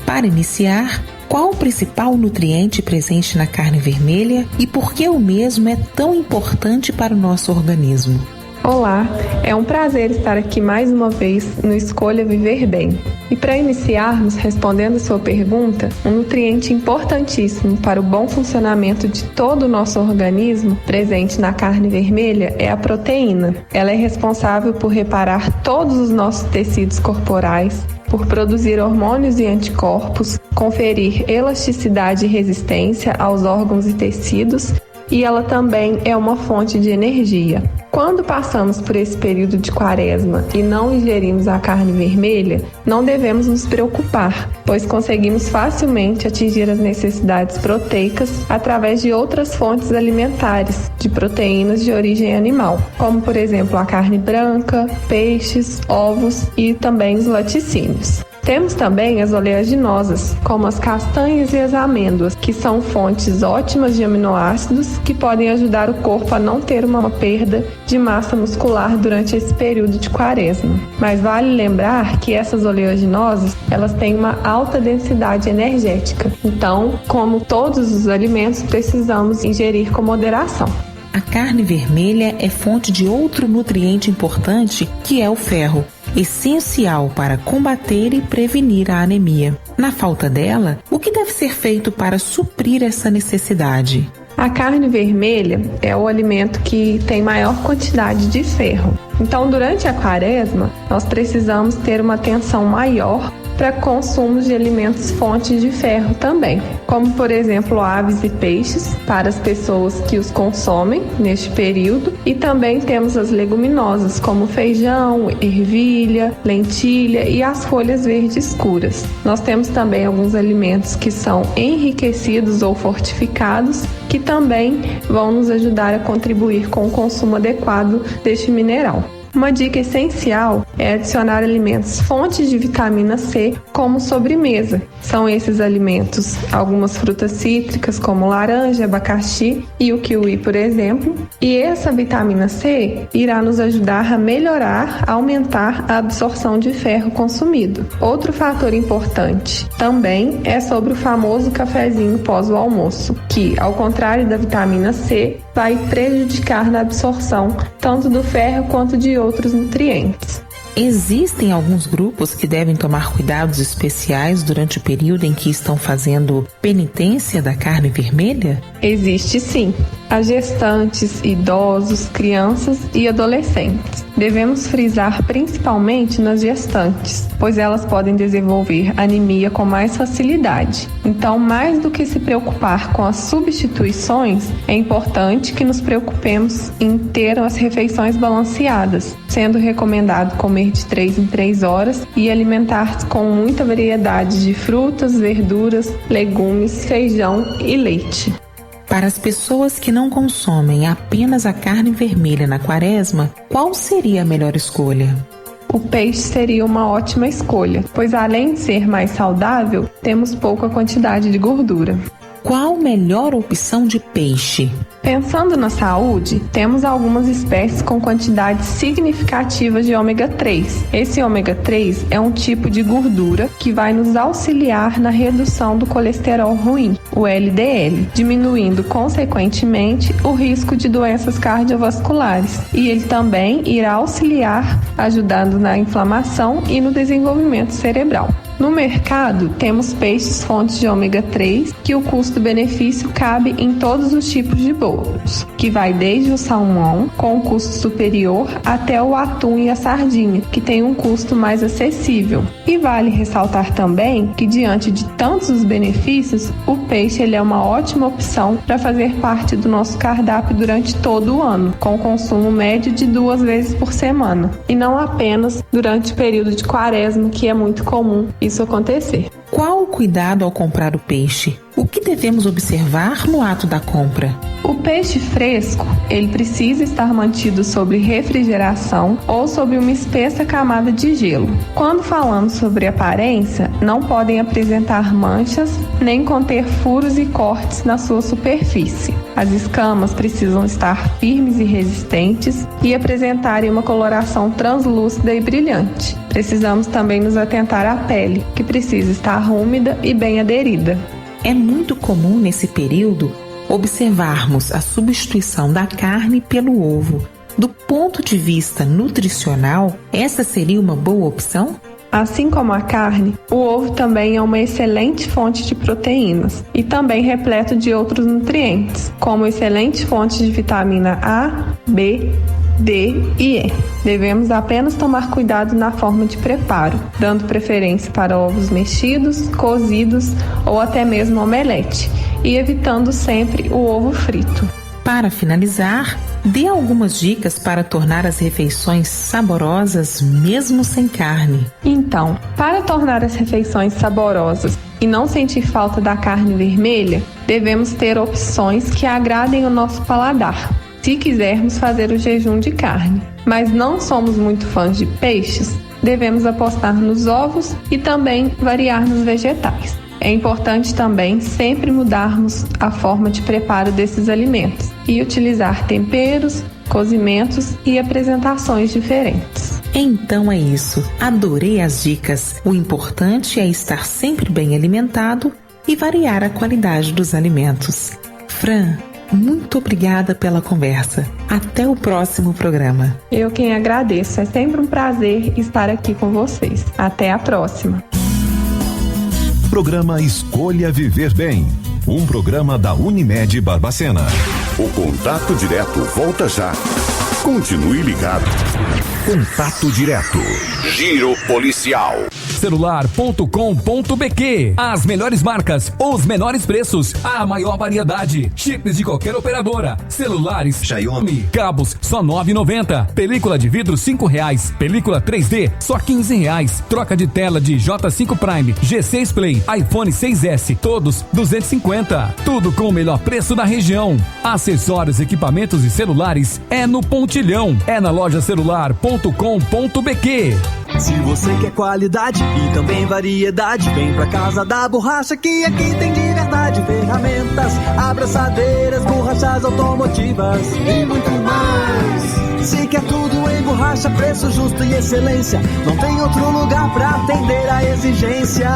Para iniciar, qual o principal nutriente presente na carne vermelha e por que o mesmo é tão importante para o nosso organismo? Olá, é um prazer estar aqui mais uma vez no Escolha Viver Bem. E para iniciarmos respondendo a sua pergunta, um nutriente importantíssimo para o bom funcionamento de todo o nosso organismo presente na carne vermelha é a proteína. Ela é responsável por reparar todos os nossos tecidos corporais, por produzir hormônios e anticorpos, conferir elasticidade e resistência aos órgãos e tecidos, e ela também é uma fonte de energia. Quando passamos por esse período de quaresma e não ingerimos a carne vermelha, não devemos nos preocupar, pois conseguimos facilmente atingir as necessidades proteicas através de outras fontes alimentares de proteínas de origem animal, como por exemplo a carne branca, peixes, ovos e também os laticínios. Temos também as oleaginosas, como as castanhas e as amêndoas, que são fontes ótimas de aminoácidos que podem ajudar o corpo a não ter uma perda de massa muscular durante esse período de quaresma. Mas vale lembrar que essas oleaginosas, elas têm uma alta densidade energética. Então, como todos os alimentos, precisamos ingerir com moderação. A carne vermelha é fonte de outro nutriente importante, que é o ferro, essencial para combater e prevenir a anemia. Na falta dela, o que deve ser feito para suprir essa necessidade? A carne vermelha é o alimento que tem maior quantidade de ferro. Então, durante a quaresma, nós precisamos ter uma atenção maior para consumo de alimentos fontes de ferro também, como por exemplo aves e peixes para as pessoas que os consomem neste período, e também temos as leguminosas como feijão, ervilha, lentilha e as folhas verdes escuras. Nós temos também alguns alimentos que são enriquecidos ou fortificados, que também vão nos ajudar a contribuir com o consumo adequado deste mineral. Uma dica essencial é adicionar alimentos fontes de vitamina C como sobremesa. São esses alimentos algumas frutas cítricas como laranja, abacaxi e o kiwi, por exemplo. E essa vitamina C irá nos ajudar a melhorar, aumentar a absorção de ferro consumido. Outro fator importante também é sobre o famoso cafezinho pós o almoço, que, ao contrário da vitamina C, vai prejudicar na absorção tanto do ferro quanto de outros nutrientes. Existem alguns grupos que devem tomar cuidados especiais durante o período em que estão fazendo penitência da carne vermelha? Existe sim. As gestantes, idosos, crianças e adolescentes. Devemos frisar principalmente nas gestantes, pois elas podem desenvolver anemia com mais facilidade. Então, mais do que se preocupar com as substituições, é importante que nos preocupemos em ter as refeições balanceadas, sendo recomendado comer de 3 em 3 horas e alimentar-se com muita variedade de frutas, verduras, legumes, feijão e leite. Para as pessoas que não consomem apenas a carne vermelha na quaresma, qual seria a melhor escolha? O peixe seria uma ótima escolha, pois além de ser mais saudável, temos pouca quantidade de gordura. Qual a melhor opção de peixe? Pensando na saúde, temos algumas espécies com quantidades significativas de ômega 3. Esse ômega 3 é um tipo de gordura que vai nos auxiliar na redução do colesterol ruim, o LDL, diminuindo consequentemente o risco de doenças cardiovasculares. E ele também irá auxiliar, ajudando na inflamação e no desenvolvimento cerebral. No mercado, temos peixes fontes de ômega 3 que o custo-benefício cabe em todos os tipos de bolos, que vai desde o salmão, com um custo superior, até o atum e a sardinha, que tem um custo mais acessível. E vale ressaltar também que, diante de tantos os benefícios, o peixe ele é uma ótima opção para fazer parte do nosso cardápio durante todo o ano, com consumo médio de 2 vezes por semana, e não apenas durante o período de quaresma, que é muito comum isso acontecer. Qual o cuidado ao comprar o peixe? O O que devemos observar no ato da compra? O peixe fresco, ele precisa estar mantido sob refrigeração ou sob uma espessa camada de gelo. Quando falamos sobre aparência, não podem apresentar manchas nem conter furos e cortes na sua superfície. As escamas precisam estar firmes e resistentes e apresentarem uma coloração translúcida e brilhante. Precisamos também nos atentar à pele, que precisa estar úmida e bem aderida. É muito comum nesse período observarmos a substituição da carne pelo ovo. Do ponto de vista nutricional, essa seria uma boa opção? Assim como a carne, o ovo também é uma excelente fonte de proteínas e também repleto de outros nutrientes, como excelente fonte de vitamina A, B, D e E. Devemos apenas tomar cuidado na forma de preparo, dando preferência para ovos mexidos, cozidos ou até mesmo omelete, e evitando sempre o ovo frito. Para finalizar, dê algumas dicas para tornar as refeições saborosas mesmo sem carne. Então, para tornar as refeições saborosas e não sentir falta da carne vermelha, devemos ter opções que agradem o nosso paladar, se quisermos fazer o jejum de carne. Mas não somos muito fãs de peixes, devemos apostar nos ovos e também variar nos vegetais. É importante também sempre mudarmos a forma de preparo desses alimentos e utilizar temperos, cozimentos e apresentações diferentes. Então é isso. Adorei as dicas. O importante é estar sempre bem alimentado e variar a qualidade dos alimentos. Fran, muito obrigada pela conversa. Até o próximo programa. Eu quem agradeço. É sempre um prazer estar aqui com vocês. Até a próxima. Programa Escolha Viver Bem, um programa da Unimed Barbacena. O Contato Direto volta já. Continue ligado. Contato Direto. Giro Policial. Celular.com.bq. As melhores marcas, os menores preços, a maior variedade. Chips de qualquer operadora. Celulares Xiaomi. Cabos só R$ 9,90. Película de vidro R$5. Película 3D só R$ 15. Troca de tela de J5 Prime, G6 Play, iPhone 6S, todos R$ 250. Tudo com o melhor preço da região. Acessórios, equipamentos e celulares é no Pontilhão. É na loja celular.com.bq. Se você quer qualidade e também variedade, vem pra Casa da Borracha, que aqui tem de verdade. Ferramentas, abraçadeiras, borrachas automotivas e muito mais. Se quer tudo em borracha, preço justo e excelência, não tem outro lugar pra atender a exigência.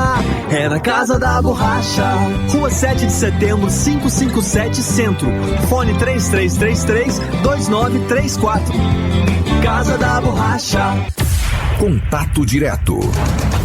É na Casa da Borracha, Rua 7 de Setembro, 557 Centro. Fone 3333-2934. Casa da Borracha. Contato Direto.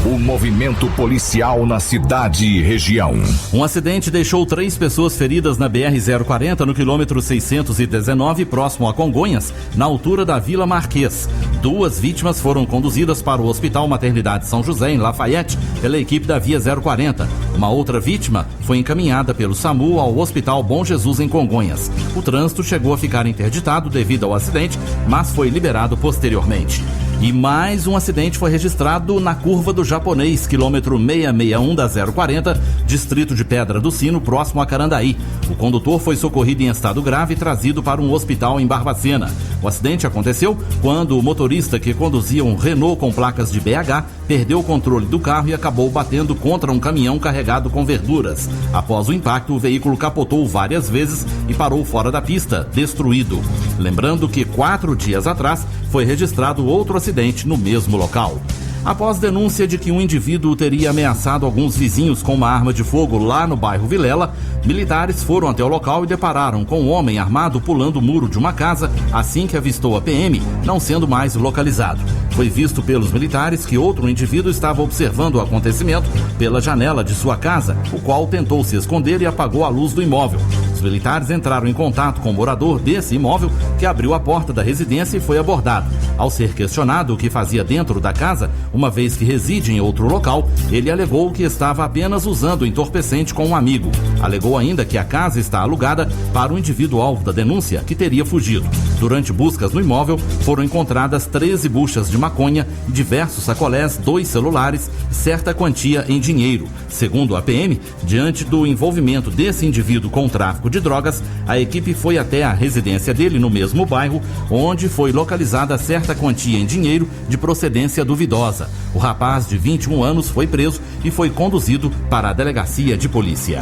O movimento policial na cidade e região. Um acidente deixou 3 pessoas feridas na BR-040 no quilômetro 619, próximo a Congonhas, na altura da Vila Marquês. 2 vítimas foram conduzidas para o Hospital Maternidade São José, em Lafayette, pela equipe da Via 040. Uma outra vítima foi encaminhada pelo SAMU ao Hospital Bom Jesus, em Congonhas. O trânsito chegou a ficar interditado devido ao acidente, mas foi liberado posteriormente. E mais um acidente foi registrado na curva do Japonês, quilômetro 661 da 040, distrito de Pedra do Sino, próximo a Carandaí. O condutor foi socorrido em estado grave e trazido para um hospital em Barbacena. O acidente aconteceu quando o motorista, que conduzia um Renault com placas de BH, perdeu o controle do carro e acabou batendo contra um caminhão carregado com verduras. Após o impacto, o veículo capotou várias vezes e parou fora da pista, destruído. Lembrando que 4 dias atrás foi registrado outro acidente no mesmo local. Após denúncia de que um indivíduo teria ameaçado alguns vizinhos com uma arma de fogo lá no bairro Vilela, militares foram até o local e depararam com um homem armado pulando o muro de uma casa assim que avistou a PM, não sendo mais localizado. Foi visto pelos militares que outro indivíduo estava observando o acontecimento pela janela de sua casa, o qual tentou se esconder e apagou a luz do imóvel. Os militares entraram em contato com o morador desse imóvel, que abriu a porta da residência e foi abordado. Ao ser questionado o que fazia dentro da casa, uma vez que reside em outro local, ele alegou que estava apenas usando entorpecente com um amigo. Alegou ainda que a casa está alugada para o indivíduo alvo da denúncia, que teria fugido. Durante buscas no imóvel, foram encontradas 13 buchas de maconha, diversos sacolés, 2 celulares e certa quantia em dinheiro. Segundo a PM, diante do envolvimento desse indivíduo com o tráfico de drogas, a equipe foi até a residência dele no mesmo bairro, onde foi localizada certa quantia em dinheiro de procedência duvidosa. O rapaz de 21 anos foi preso e foi conduzido para a delegacia de polícia.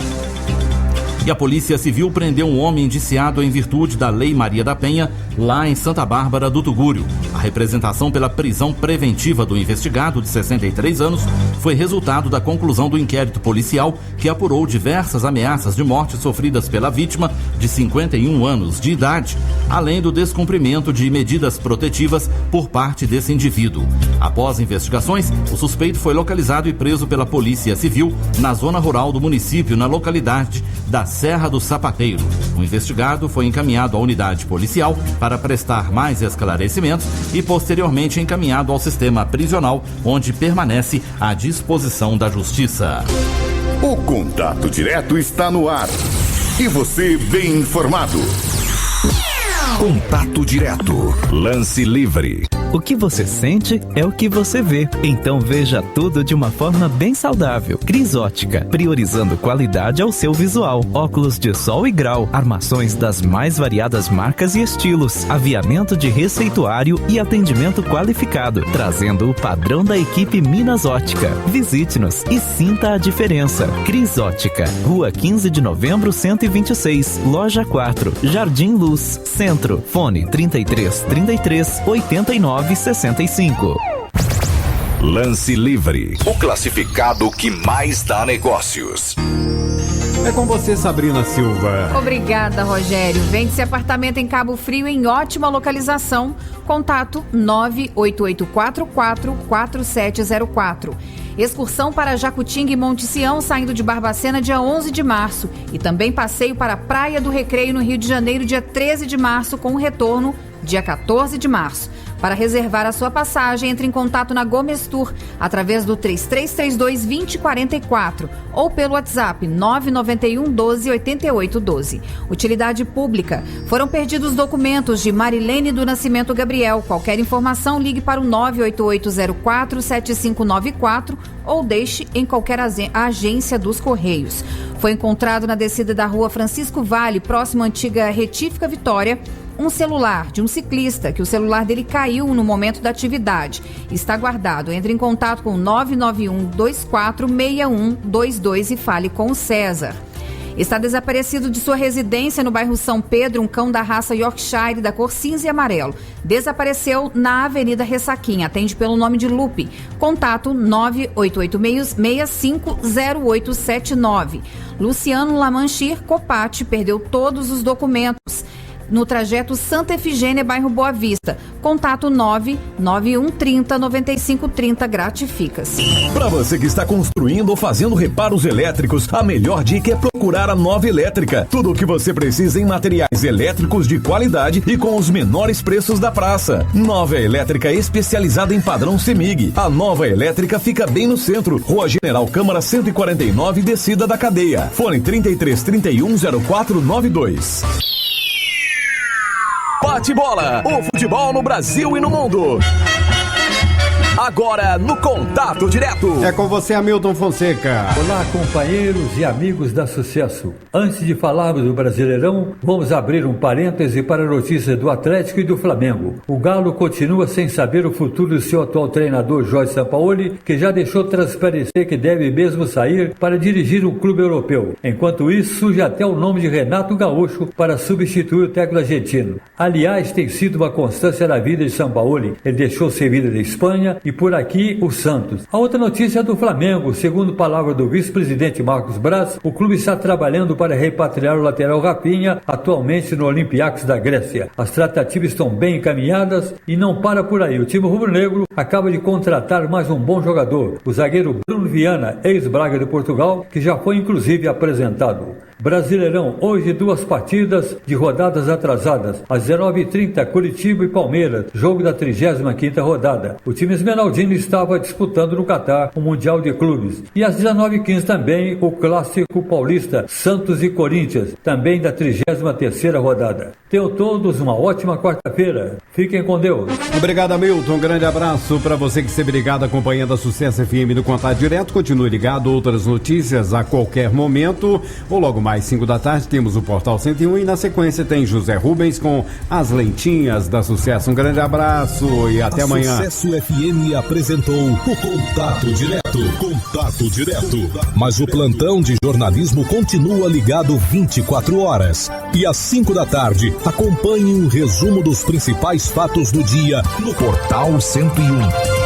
E a Polícia Civil prendeu um homem indiciado em virtude da Lei Maria da Penha, lá em Santa Bárbara do Tugúrio. A representação pela prisão preventiva do investigado, de 63 anos, foi resultado da conclusão do inquérito policial que apurou diversas ameaças de morte sofridas pela vítima, de 51 anos de idade, além do descumprimento de medidas protetivas por parte desse indivíduo. Após investigações, o suspeito foi localizado e preso pela Polícia Civil na zona rural do município, na localidade da Serra do Sapateiro. O investigado foi encaminhado à unidade policial para prestar mais esclarecimentos e posteriormente encaminhado ao sistema prisional, onde permanece à disposição da Justiça. O Contato Direto está no ar. E você bem informado. Contato Direto. Lance livre. O que você sente é o que você vê. Então veja tudo de uma forma bem saudável. Cris Ótica, priorizando qualidade ao seu visual. Óculos de sol e grau, armações das mais variadas marcas e estilos, aviamento de receituário e atendimento qualificado, trazendo o padrão da equipe Minas Ótica. Visite-nos e sinta a diferença. Cris Ótica, Rua 15 de Novembro 126, Loja 4, Jardim Luz, Centro. Fone 33 89 65. Lance livre. O classificado que mais dá negócios. É com você, Sabrina Silva. Obrigada, Rogério. Vende-se apartamento em Cabo Frio em ótima localização. Contato 988444704. Excursão para Jacutinga e Monte Sião, saindo de Barbacena dia 11 de março. E também passeio para a Praia do Recreio, no Rio de Janeiro, dia 13 de março, com retorno dia 14 de março. Para reservar a sua passagem, entre em contato na Gomes Tour através do 3332-2044 ou pelo WhatsApp 991-12-8812. Utilidade pública. Foram perdidos documentos de Marilene do Nascimento Gabriel. Qualquer informação, ligue para o 98804-7594 ou deixe em qualquer agência dos Correios. Foi encontrado na descida da rua Francisco Vale, próximo à antiga Retífica Vitória, um celular de um ciclista, que o celular dele caiu no momento da atividade. Está guardado. Entre em contato com 991-246122 e fale com o César. Está desaparecido de sua residência no bairro São Pedro um cão da raça Yorkshire da cor cinza e amarelo. Desapareceu na Avenida Ressaquinha. Atende pelo nome de Lupe. Contato 988650879. Luciano Lamanchir Copati perdeu todos os documentos no trajeto Santa Efigênia, bairro Boa Vista. Contato 99130-9530. Gratifica-se. Para você que está construindo ou fazendo reparos elétricos, a melhor dica é procurar a Nova Elétrica. Tudo o que você precisa em materiais elétricos de qualidade e com os menores preços da praça. Nova Elétrica especializada em padrão CEMIG. A Nova Elétrica fica bem no centro, Rua General Câmara 149, descida da cadeia. Fone 33310492. Bate bola, o futebol no Brasil e no mundo. Agora no Contato Direto. É com você, Hamilton Fonseca. Olá, companheiros e amigos da Sucesso. Antes de falarmos do Brasileirão, vamos abrir um parêntese para a notícia do Atlético e do Flamengo. O Galo continua sem saber o futuro do seu atual treinador Jorge Sampaoli, que já deixou transparecer que deve mesmo sair para dirigir um clube europeu. Enquanto isso, surge até o nome de Renato Gaúcho para substituir o técnico argentino. Aliás, tem sido uma constância na vida de Sampaoli. Ele deixou servida da Espanha e por aqui o Santos. A outra notícia é do Flamengo. Segundo palavra do vice-presidente Marcos Braz, o clube está trabalhando para repatriar o lateral Rafinha, atualmente no Olympiacos da Grécia. As tratativas estão bem encaminhadas e não para por aí. O time rubro-negro acaba de contratar mais um bom jogador, o zagueiro Bruno Viana, ex-Braga de Portugal, que já foi inclusive apresentado. Brasileirão, hoje 2 partidas de rodadas atrasadas. Às 19h30, Curitiba e Palmeiras, jogo da 35ª rodada. O time esmeraldino estava disputando no Catar o Mundial de Clubes. E às 19h15 também o clássico paulista, Santos e Corinthians, também da 33ª rodada. Tenham todos uma ótima quarta-feira. Fiquem com Deus. Obrigado, Milton. Um grande abraço para você que esteve ligado acompanhando a Sucesso FM no Contato Direto. Continue ligado, outras notícias a qualquer momento. Ou logo mais 5 da tarde temos o Portal 101 e na sequência tem José Rubens com as lentinhas da Sucesso. Um grande abraço e até amanhã. Sucesso FM apresentou o Contato Direto. Contato Direto. Mas o plantão de jornalismo continua ligado 24 horas. E às 5 da tarde, acompanhe um resumo dos principais fatos do dia no Portal 101.